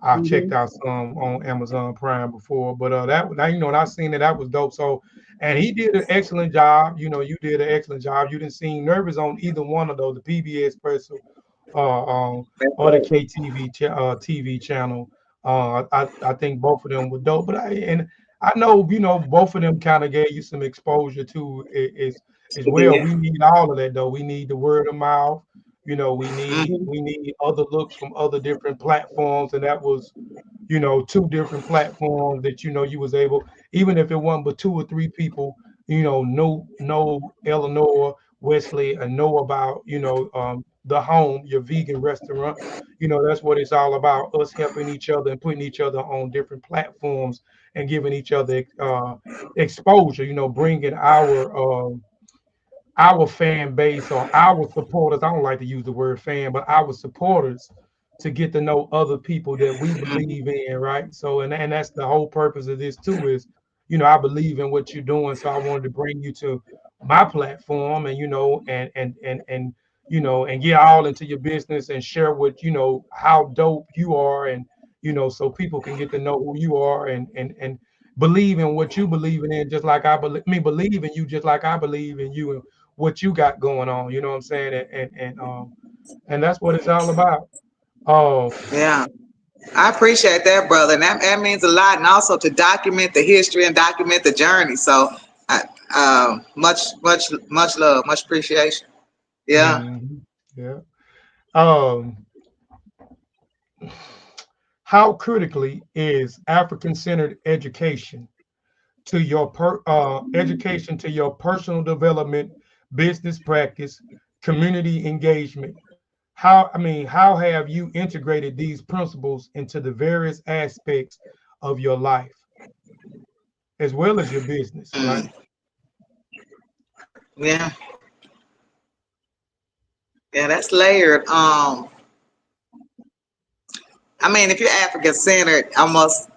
I checked Hmm. out some on Amazon Prime before, but that now when I seen that was dope. So, and he did an excellent job. You did an excellent job. You didn't seem nervous on either one of those, the PBS special, That's or the right. TV channel. I think both of them were dope. But I know both of them kind of gave you some exposure to as well. Yeah. We need all of that though. We need the word of mouth. You know, we Mhm. need other looks from other different platforms, and that was, you know, two different platforms that, you know, you was able, even if it wasn't but two or three people, you know Eleanor, Wesley, and know about, you know, the home, your vegan restaurant. You know, that's what it's all about, us helping each other and putting each other on different platforms and giving each other exposure, you know, bringing our fan base or our supporters. I don't like to use the word fan, but our supporters, to get to know other people that we believe in, right? So, and that's the whole purpose of this too, is, you know, I believe in what you're doing, so I wanted to bring you to my platform, and, you know, and you know, and get all into your business and share what, you know, how dope you are, and, you know, so people can get to know who you are, and believe in what you believe in, just like believe in you, just like I believe in you and what you got going on. You know what I'm saying? And that's what it's all about. Oh, Yeah, I appreciate that, brother, and that means a lot. And also to document the history and document the journey. So, much love, much appreciation. Yeah. yeah. Um, how critically is African-centered education to your education to your personal development, business practice, community engagement? How have you integrated these principles into the various aspects of your life as well as your business, right? Mm, yeah. Yeah, that's layered. I mean, if you're African centered, almost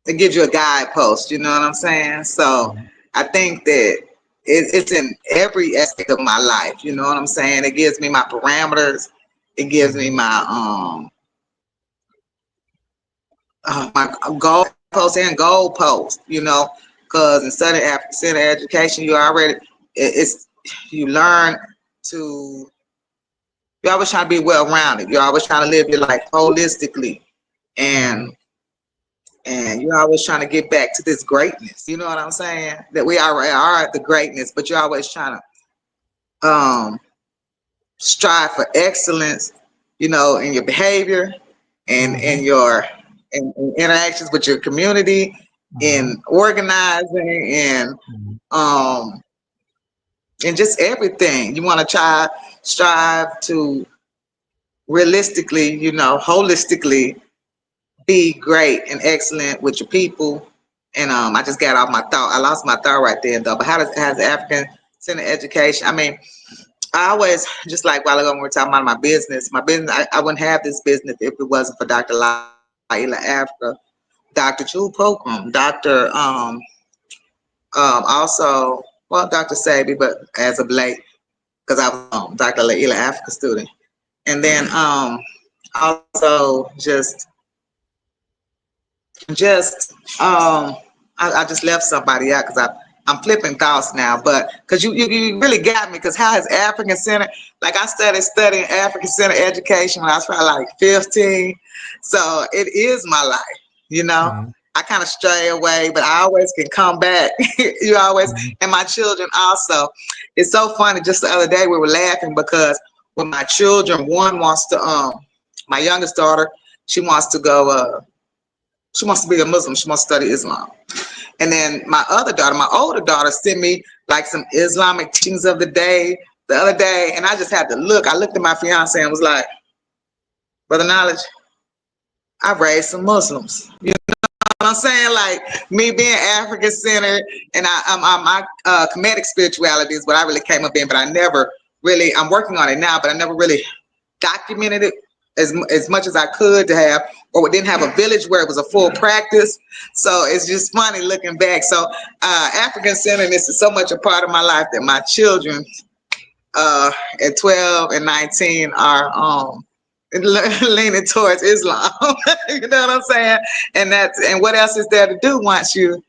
it gives you a guidepost. You know what I'm saying? So Mhm. I think that it's in every aspect of my life. You know what I'm saying? It gives me my parameters. It gives me Mhm. my goal post and goal post. You know, because in studying African centered education, you already it's you learn to. You're always trying to be well rounded. You're always trying to live your life holistically, and Mhm. you're always trying to get back to this greatness. You know what I'm saying? That we already are at the greatness, but you're always trying to strive for excellence. You know, in your behavior and in Mhm. your in interactions with your community, in Mhm. organizing Mhm. um and just everything. You want to strive to realistically, you know, holistically be great and excellent with your people. And I just got off my thought. I lost my thought right there though. But how has African centered education? I mean, I always, just like while ago when we were talking about my business, I wouldn't have this business if it wasn't for Dr. Laila Africa, Dr. Jewel Pokum, Dr. Also, well, Dr. Sabi, but as of late, because I was Dr. Laila Africa student. And then also just I just left somebody out because I'm flipping thoughts now, but because you really got me, because how is African Center, like I studying African Center education when I was probably like 15, so it is my life, you know. Mhm. I kind of stray away, but I always can come back. You always, Mhm. and my children also. It's so funny. Just the other day we were laughing because when my children, one wants to my youngest daughter, she wants to go she wants to be a Muslim. She wants to study Islam. And then my other daughter, my older daughter, sent me like some Islamic teachings of the day the other day. And I just had to look. I looked at my fiance and was like, Brother Knowledge, I raised some Muslims. You know what I'm saying? Like me being African centered, and my Kemetic spirituality is what I really came up in, but I never really, I'm working on it now, but I never really documented it as much as I could to have, or we didn't have a village where it was a full practice. So it's just funny looking back. So African centeredness is so much a part of my life that my children at 12 and 19 are leaning towards Islam. You know what I'm saying? And what else is there to do once you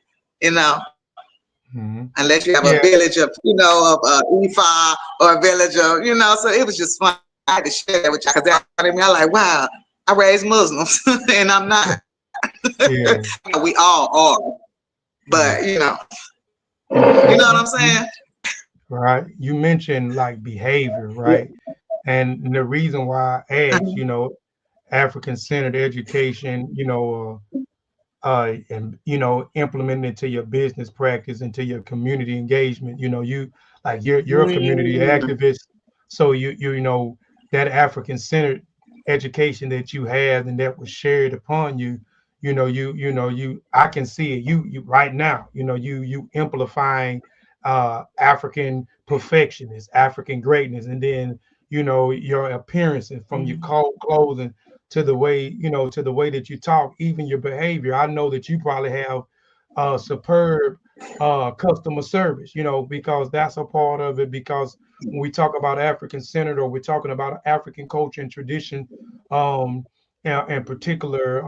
know, Mhm. unless you have a Yeah. village of, you know, of Ifa, or a village of, you know. So it was just fun. I had to share that with you because that I mean, I'm like, wow, I raised Muslims, and I'm not. Yeah. We all are, Yeah. but you know And what I'm saying. right? You mentioned like behavior, Yeah. right? And the reason why I asked, African-centered education, and implement it into your business practice, into your community engagement. You like you're a community Mm, activist, so that African-centered education that you have and that was shared upon you. You I can see it. You right now. You amplifying African perfectionist, African greatness, and then your appearance and from your clothing to the way that you talk, even your behavior. I know that you probably have superb customer service, because that's a part of it. Because when we talk about African centered, or we're talking about African culture and tradition, in particular,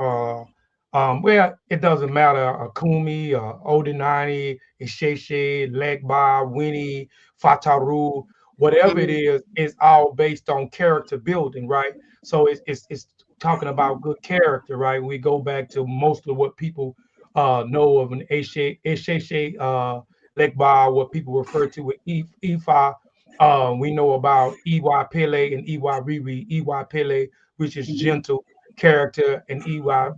well, it doesn't matter, Akumi, Odinani, Isheshe, Legba, Winnie, Fataru, whatever it is all based on character building, right? So it's talking about good character, right? We go back to most of what people know of an Esheshe Lekba, what people refer to with Ifa. We know about Iwa Pele and Iwa Riri. Iwa Pele, which is gentle character, and Iwa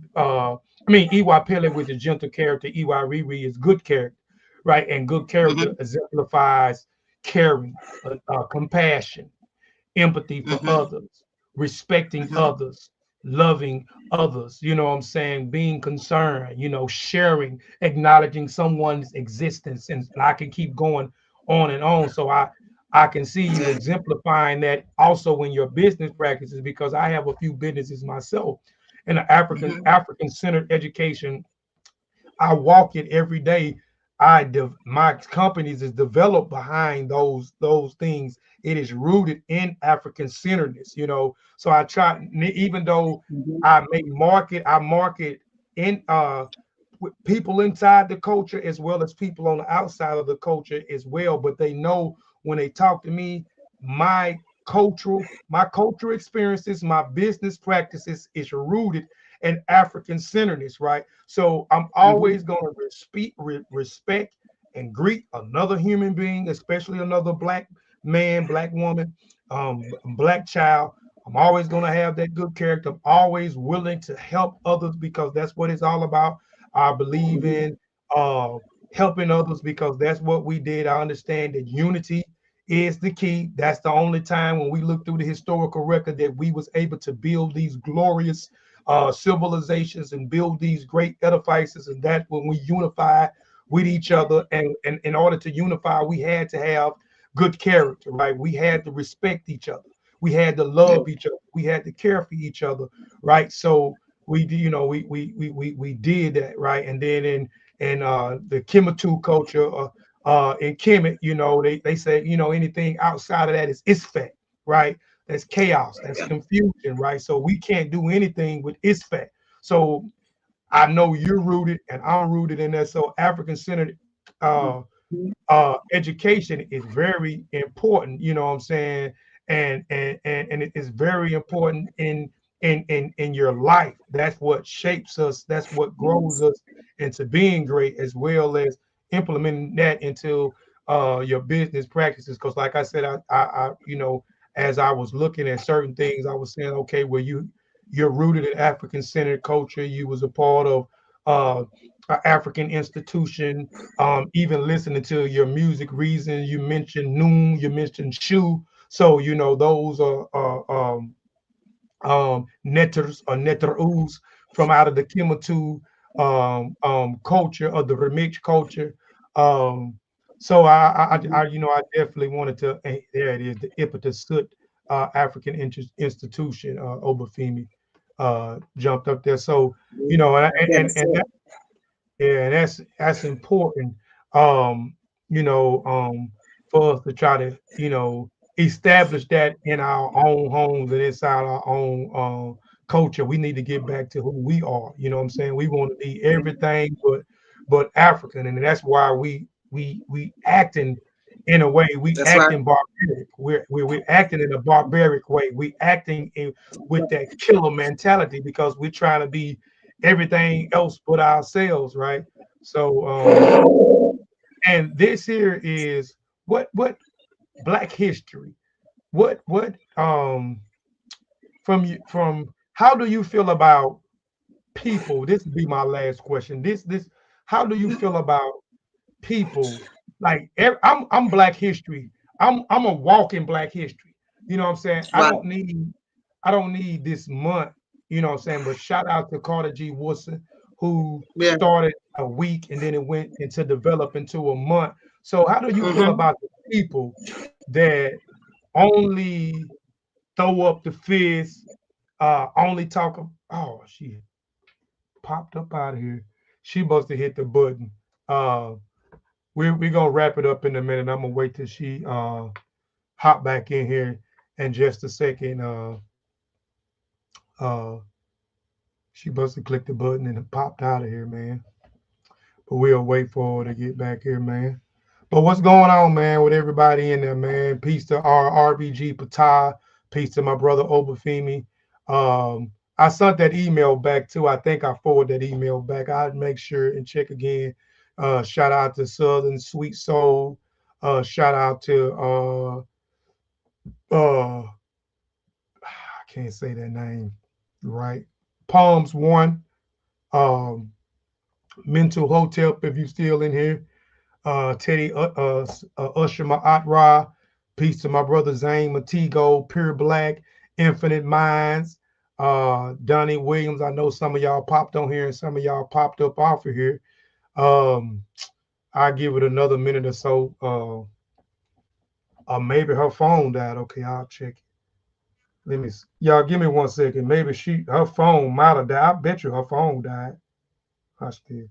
Pele, which is gentle character. Iwa Riri is good character, right? And good character exemplifies caring, compassion, empathy for others, respecting others, loving others, what I'm saying, being concerned, sharing, acknowledging someone's existence. And I can keep going on and on. So I can see you exemplifying that also in your business practices, because I have a few businesses myself. And the African centered education, I walk it every day. My companies is developed behind those things. It is rooted in African centeredness, So I try, even though I market in with people inside the culture as well as people on the outside of the culture as well. But they know when they talk to me, my cultural experiences, my business practices is rooted and African centeredness, right? So I'm always going to respect and greet another human being, especially another black man, black woman, black child. I'm always going to have that good character. I'm always willing to help others, because that's what it's all about. I believe in uh, helping others, because that's what we did. I understand that unity is the key. That's the only time when we look through the historical record that we was able to build these glorious civilizations and build these great edifices. And that's when we unify with each other. And in order to unify, we had to have good character, right? We had to respect each other. We had to love each other. We had to care for each other, right? So we did that, right? And then in the Kemetu culture, in Kemet, they say, anything outside of that is Isfet, right? That's chaos, that's confusion, right? So we can't do anything with Isfet. So I know you're rooted and I'm rooted in that. So African-centered uh, education is very important, you know what I'm saying? And it is very important in your life. That's what shapes us, that's what grows us into being great, as well as implementing that into your business practices. Because like I said, as I was looking at certain things, I was saying, okay, well, you're rooted in African-centered culture. You was a part of an African institution. Even listening to your music reason, you mentioned Noon, you mentioned Shu. So those are netters or netterus from out of the Kimatu culture, or the Remix culture. Um, so I definitely wanted to. There it is, the Ipet Isut African Institution, Obafemi jumped up there. So and yes, yeah, that's important. Um, for us to try to, establish that in our own homes and inside our own culture. We need to get back to who we are. You know what I'm saying? We want to be everything but African, and that's why we acting in a way. We that's right. acting barbaric. We're acting in a barbaric way. We acting with that killer mentality, because we're trying to be everything else but ourselves, right? So and this here is what Black history. What from how do you feel about people? This would be my last question. This how do you feel about people like I'm Black history. I'm a walking Black history. You know what I'm saying? Right. I don't need this month. You know what I'm saying? But shout out to Carter G. Woodson, who Yeah. started a week and then it went into develop into a month. So how do you feel Mm-hmm. about the people that only throw up the fist, only talk? Oh, she popped up out of here. She must have hit the button. Uh, we're gonna wrap it up in a minute. I'm gonna wait till she hop back in here in just a second. Uh, she must have clicked the button and it popped out of here, man. But we'll wait for her to get back here, man. But what's going on, man, with everybody in there, man? Peace to our RBG Patah. Peace to my brother Obafemi. I sent that email back too. I think I forwarded that email back. I'd make sure and check again. Shout out to Southern Sweet Soul. Shout out to I can't say that name right. Palms One. Um, Mental Hotel, if you still in here. Teddy Usher Ma'at. Peace to my brother Zane Matigo, Pure Black, Infinite Minds, Donnie Williams. I know some of y'all popped on here and some of y'all popped up off of here. Um, I give it another minute or so. Maybe her phone died. Okay, I'll check it. Let me y'all give me 1 second. Maybe her phone might have died. I bet you her phone died. I still.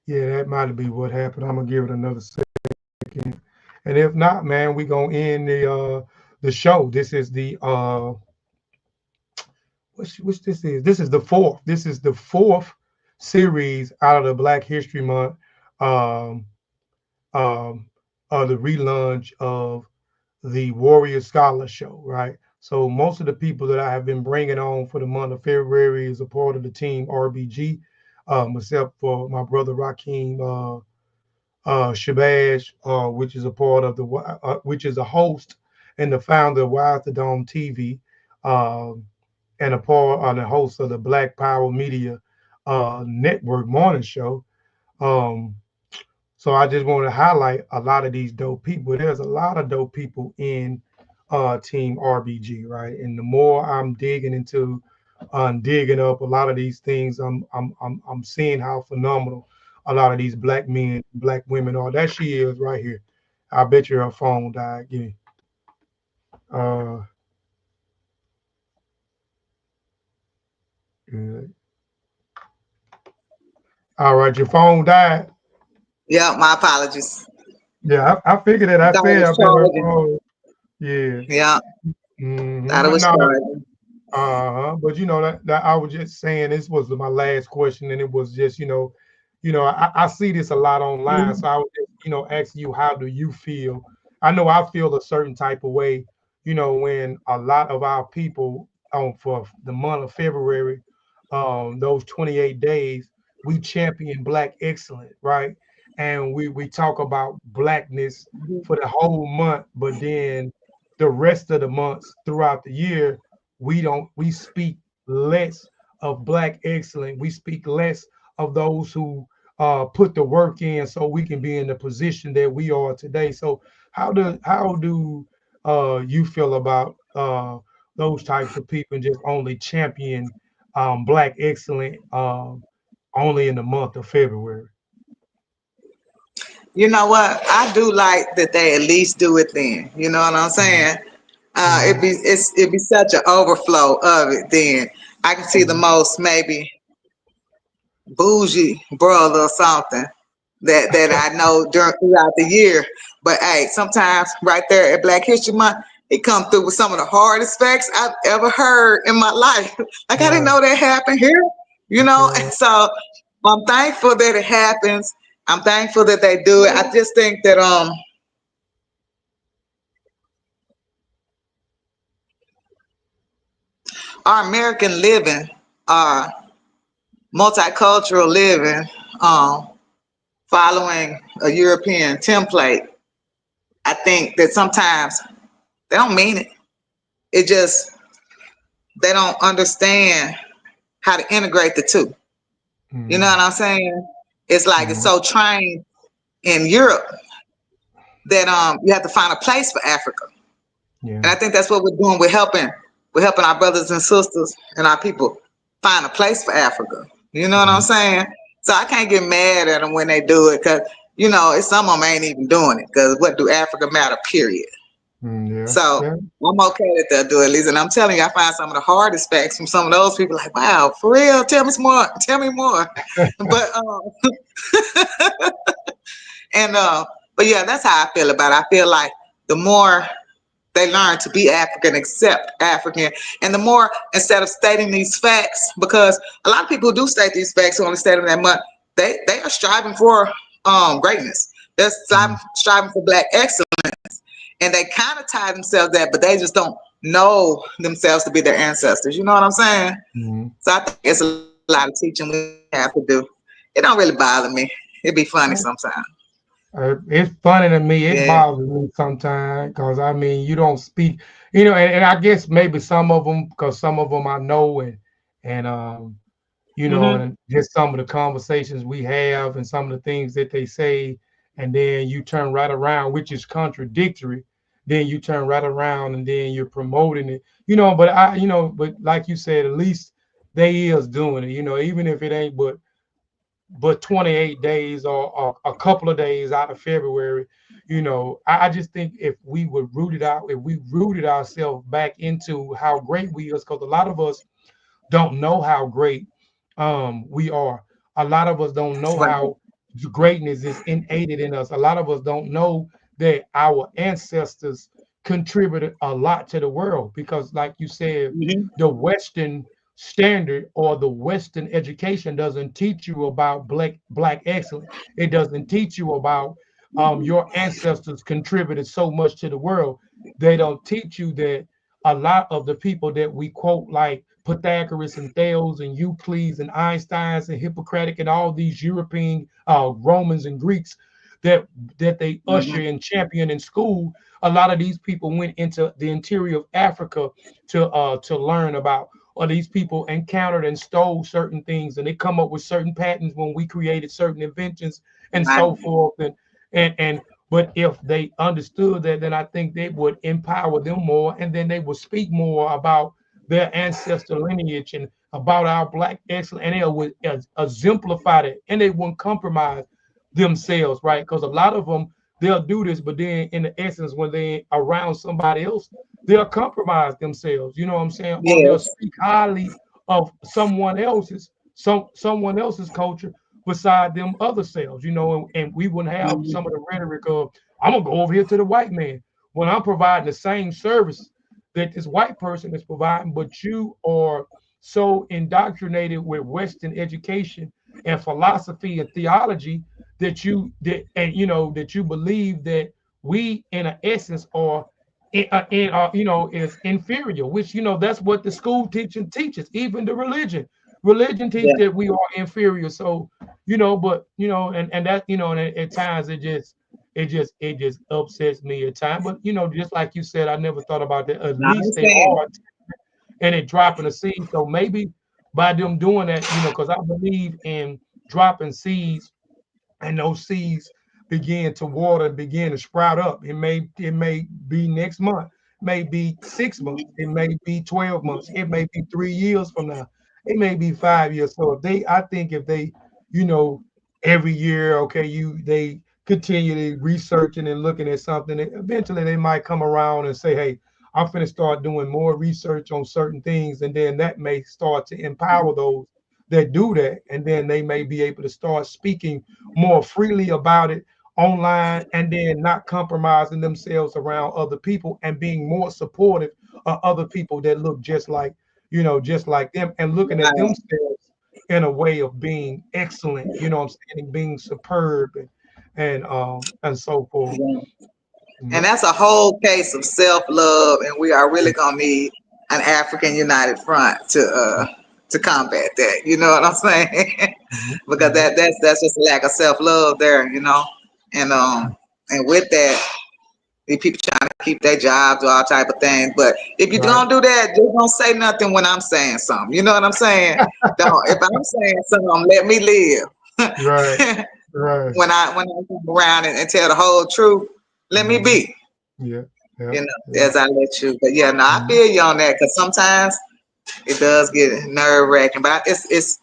Yeah, that might be what happened. I'm gonna give it another second. And if not, man, we gonna end the show. This is the which this is. This is the fourth. This is the fourth series out of the Black History Month. Um, the relaunch of the Warrior Scholar Show, right? So most of the people that I have been bringing on for the month of February is a part of the team RBG, except for my brother Rakeem Shabazz, which is a part of the which is a host and the founder of Wise the Dome TV, and a part on the host of the Black Power Media Network morning show. Um, so I just want to highlight a lot of these dope people. There's a lot of dope people in Team RBG, right? And the more I'm digging into, digging up a lot of these things, I'm seeing how phenomenal a lot of these black men, black women are. That she is right here. I bet you her phone died. Yeah. Uh, good. All right, your phone died. Yeah, my apologies. Yeah, I figured that. I Thought it said I was bet her charging. phone. Yeah. Yeah, thought it But was no, charging. But you know that I was just saying this was my last question, and it was just I see this a lot online, Mhm. so I was just asking you, how do you feel? I know I feel a certain type of way, when a lot of our people for the month of February, those 28 days, we champion Black excellence, right? And we talk about Blackness for the whole month, but then the rest of the months throughout the year we speak less of Black excellence. We speak less of those who put the work in so we can be in the position that we are today. So how do you feel about those types of people and just only champion Black excellence only in the month of February? You know what? I do like that they at least do it then. You know what I'm saying? Mm-hmm. It'd be such an overflow of it then. I can see the Mm-hmm. most maybe bougie brother or something that I know throughout the year. But hey, sometimes right there at Black History Month, it come through with some of the hardest facts I've ever heard in my life. Like I didn't Right. know that happened here, you That's know. right. And so I'm thankful that it happens. I'm thankful that they do it. I just think that our American living, our multicultural living, following a European template, I think that sometimes they don't mean it. It just, they don't understand how to integrate the two. You know what I'm saying? It's like it's so trained in Europe that you have to find a place for Africa. And I think that's what we're doing. We're helping our brothers and sisters and our people find a place for Africa. You know what I'm saying? So I can't get mad at them when they do it, because you know, it's some of them ain't even doing it, because what do Africa matter, period. So I'm okay that they'll do it, Lisa. And I'm telling you, I find some of the hardest facts from some of those people like, wow, for real, tell me some more, tell me more. But and but yeah, that's how I feel about it. I feel like the more they learn to be African, accept African, and the more, instead of stating these facts, because a lot of people who do state these facts who only state them that much, they are striving for greatness. They're striving for Black excellence. And they kind of tie themselves that, but they just don't know themselves to be their ancestors. You know what I'm saying? So I think it's a lot of teaching we have to do. It don't really bother me. It'd be funny sometimes. It's funny to me. It bothers me sometimes, because I mean, you don't speak, you know, and I guess maybe some of them, because some of them I know, and you know, and just some of the conversations we have and some of the things that they say, and then you turn right around, which is contradictory. Then you turn right around and then you're promoting it, you know. But you know, but like you said, at least they is doing it, you know, even if it ain't but 28 days or a couple of days out of February, you know. I just think if we would root it out, if we rooted ourselves back into how great we is, because a lot of us don't know how great we are. A lot of us don't know how greatness is innate in us. A lot of us don't know that our ancestors contributed a lot to the world, because like you said, the Western standard or the Western education doesn't teach you about black excellence. It doesn't teach you about your ancestors contributed so much to the world. They don't teach you that a lot of the people that we quote, like Pythagoras and Thales and Euclides and Einsteins and Hippocratic and all these European Romans and Greeks that they usher and champion in school, a lot of these people went into the interior of Africa to learn about, or these people encountered and stole certain things, and they come up with certain patents when we created certain inventions and so forth. And but if they understood that, then I think they would empower them more, and then they would speak more about their ancestral lineage and about our Black excellence, and they would exemplify it, and they wouldn't compromise themselves, right? Because a lot of them, they'll do this, but then in the essence, when they're around somebody else, they'll compromise themselves, you know what I'm saying? Or they'll speak highly of someone else's culture beside them other selves, you know, and we wouldn't have some of the rhetoric of, I'm gonna go over here to the white man when I'm providing the same service that this white person is providing, but you are so indoctrinated with Western education and philosophy and theology that you believe that we in an essence are is inferior, which, you know, that's what the school teaching teaches. Even the religion teaches that we are inferior. So, you know, but you know, and that, you know, and at times it just upsets me at times. But you know, just like you said, I never thought about that. At least they are, and it dropping a seed. So maybe by them doing that, you know, because I believe in dropping seeds, and those seeds begin to water and begin to sprout up. It may be next month, may be 6 months, it may be 12 months, it may be 3 years from now, it may be 5 years. So I think if they, you know, every year, okay, they continually researching and looking at something, eventually they might come around and say, hey, I'm finna start doing more research on certain things, and then that may start to empower those that do that, and then they may be able to start speaking more freely about it online, and then not compromising themselves around other people, and being more supportive of other people that look just like, you know, just like them, and looking at themselves in a way of being excellent, you know what I'm saying, and being superb and so forth. And that's a whole case of self-love, and we are really gonna need an African United Front to combat that. You know what I'm saying? Because Mhm. that's just a lack of self love there, you know. And with that, these people trying to keep their jobs or all type of things. But if you Right. don't do that, just don't say nothing when I'm saying something. You know what I'm saying? Don't. If I'm saying something, let me live. Right. Right. When I come around and tell the whole truth, let me Mhm. be. Yeah. Yeah. You know, Yeah. as I let you. But yeah, no, I Mhm. feel you on that because sometimes it does get nerve wracking. But it's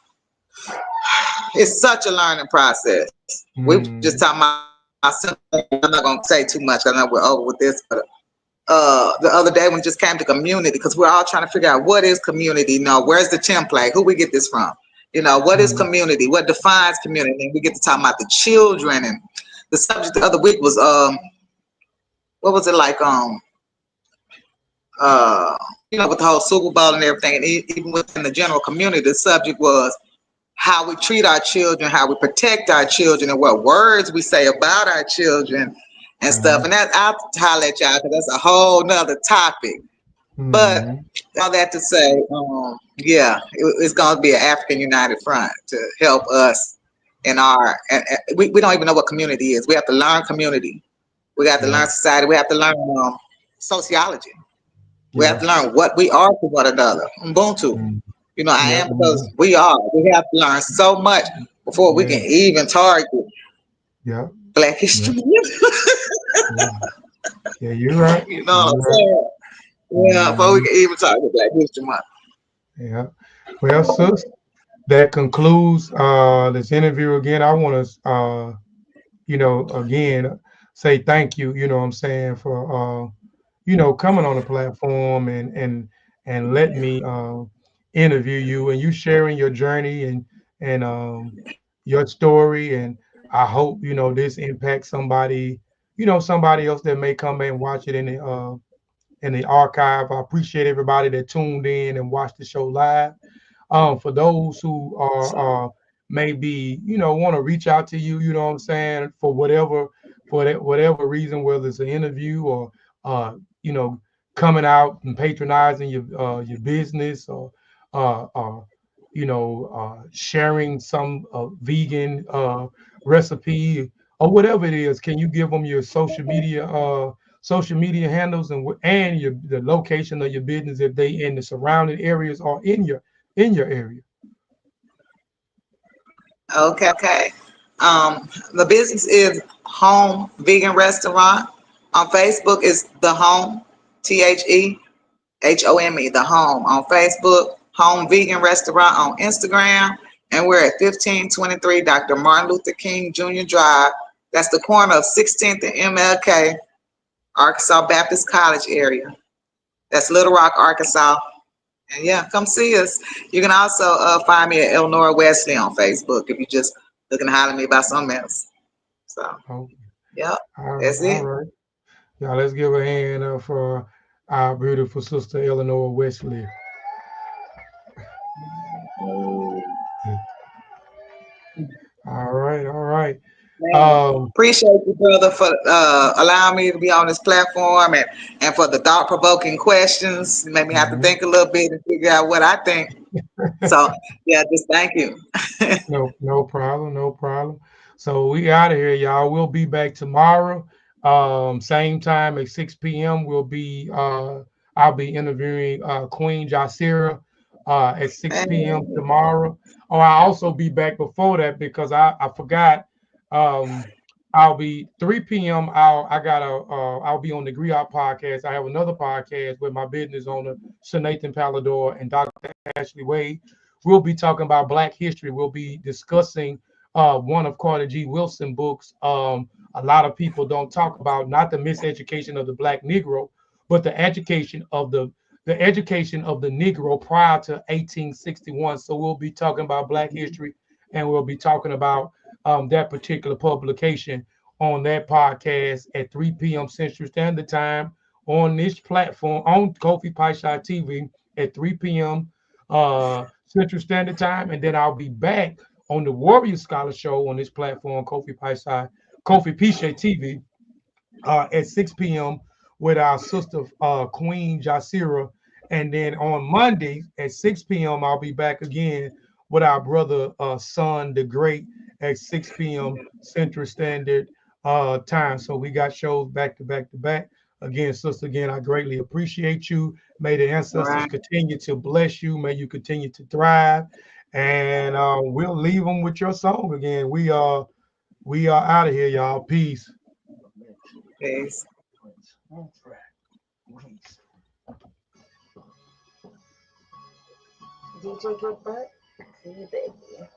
such a learning process. We just talking Mhm. about simple. I'm not gonna say too much because I know we're over with this. But the other day when it just came to community, because we're all trying to figure out what is community. You know, where's the template? Who we get this from? You know, what is Mhm. community? What defines community? And we get to talk about the children. And the subject the other week was what was it like you know, with the whole Super Bowl and everything, and even within the general community, the subject was how we treat our children, how we protect our children, and what words we say about our children and stuff. Mhm. And that I'll holler at y'all because that's a whole nother topic. But Mhm. all that to say, yeah, it's going to be an African United Front to help us in our. And we don't even know what community is. We have to learn community. We got to learn Right. society. We have to learn sociology. We have Yeah. to learn what we are to one another. Ubuntu. Mhm. You know, I Yeah. am because we are. We have to learn so much before we can Yeah. even target Yeah. Black Yeah. History. Yeah. Yeah. You're right. You know what I'm You're right. saying? Yeah, before we Mhm. can even target Black History Month. Yeah. Well, sis, that concludes this interview. Again, I want to again say thank you, what I'm saying, for coming on the platform and let me interview you and you sharing your journey and your story. And I hope, this impacts somebody, somebody else that may come and watch it in the archive. I appreciate everybody that tuned in and watched the show live. For those who are maybe want to reach out to you, what I'm saying, for whatever reason, whether it's an interview or uh, you know coming out and patronizing your business or sharing some vegan recipe or whatever it is, can you give them your social media handles and the location of your business if they in the surrounding areas or in your area? Okay. The business is Home Vegan Restaurant. On Facebook is The Home, THEHOME, The Home. On Facebook, Home Vegan Restaurant on Instagram. And we're at 1523 Dr. Martin Luther King Jr. Drive. That's the corner of 16th and MLK, Arkansas Baptist College area. That's Little Rock, Arkansas. And yeah, come see us. You can also find me at Elnora Wesley on Facebook if you just looking to holler at me about something else. So, Oh, yep, all that's all it. right. Yeah, let's give a hand up for our beautiful sister Eleanor Wesley. All right, all right. Man, Um, appreciate you, brother, for allowing me to be on this platform and for the thought provoking questions. It made me have to mhm. think a little bit and figure out what I think. So, yeah, just thank you. No problem, no problem. So we out of here, y'all. We'll be back tomorrow. Same time at 6 p.m. I'll be interviewing Queen Jasira at 6 p.m. Man, tomorrow. Oh, I'll also be back before that because I forgot. Um, I'll be 3 p.m. I'll be on the Griot podcast. I have another podcast with my business owner, Sir Nathan Palador and Dr. Ashley Wade. We'll be talking about Black history. We'll be discussing one of Carter G. Wilson books. A lot of people don't talk about not the miseducation of the Black Negro, but the education of the Negro prior to 1861. So we'll be talking about Black history, and we'll be talking about that particular publication on that podcast at 3 p.m. Central Standard Time on this platform on Kofi Piesie TV at 3 p.m. Central Standard Time, and then I'll be back on the Warrior Scholar Show on this platform, Kofi Piesie TV, at 6 p.m. with our sister Queen Jasira And then on Monday at 6 p.m., I'll be back again with our brother Son the Great at 6 p.m. Central Standard time. So we got shows back to back to back. Again, sister, again, I greatly appreciate you. May the ancestors Right. continue to bless you. May you continue to thrive. And we'll leave them with your song again. We are out of here, y'all. Peace. Peace. DJ Gilbert, see you, baby.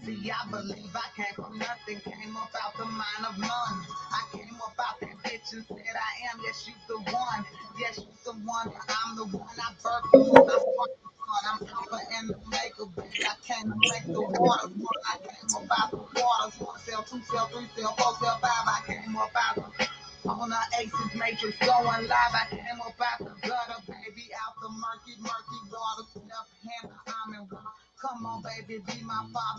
See, I believe I came from nothing, came up out the mind of none. I came up out that bitch and said I am, yes, you the one. Yes, you the one, I'm the one. I birthed the moon, I sparked the sun. I'm Alpha and Omega, baby. I came to make the waters run. I came up out the waters. 1 cell, 2 cell, 3 cell, 4 cell, 5. I came up out the on the Aces Matrix going live. I came up out the gutter, baby, out the murky, murky water. Left hand, I'm in water. Come on, baby, be my father.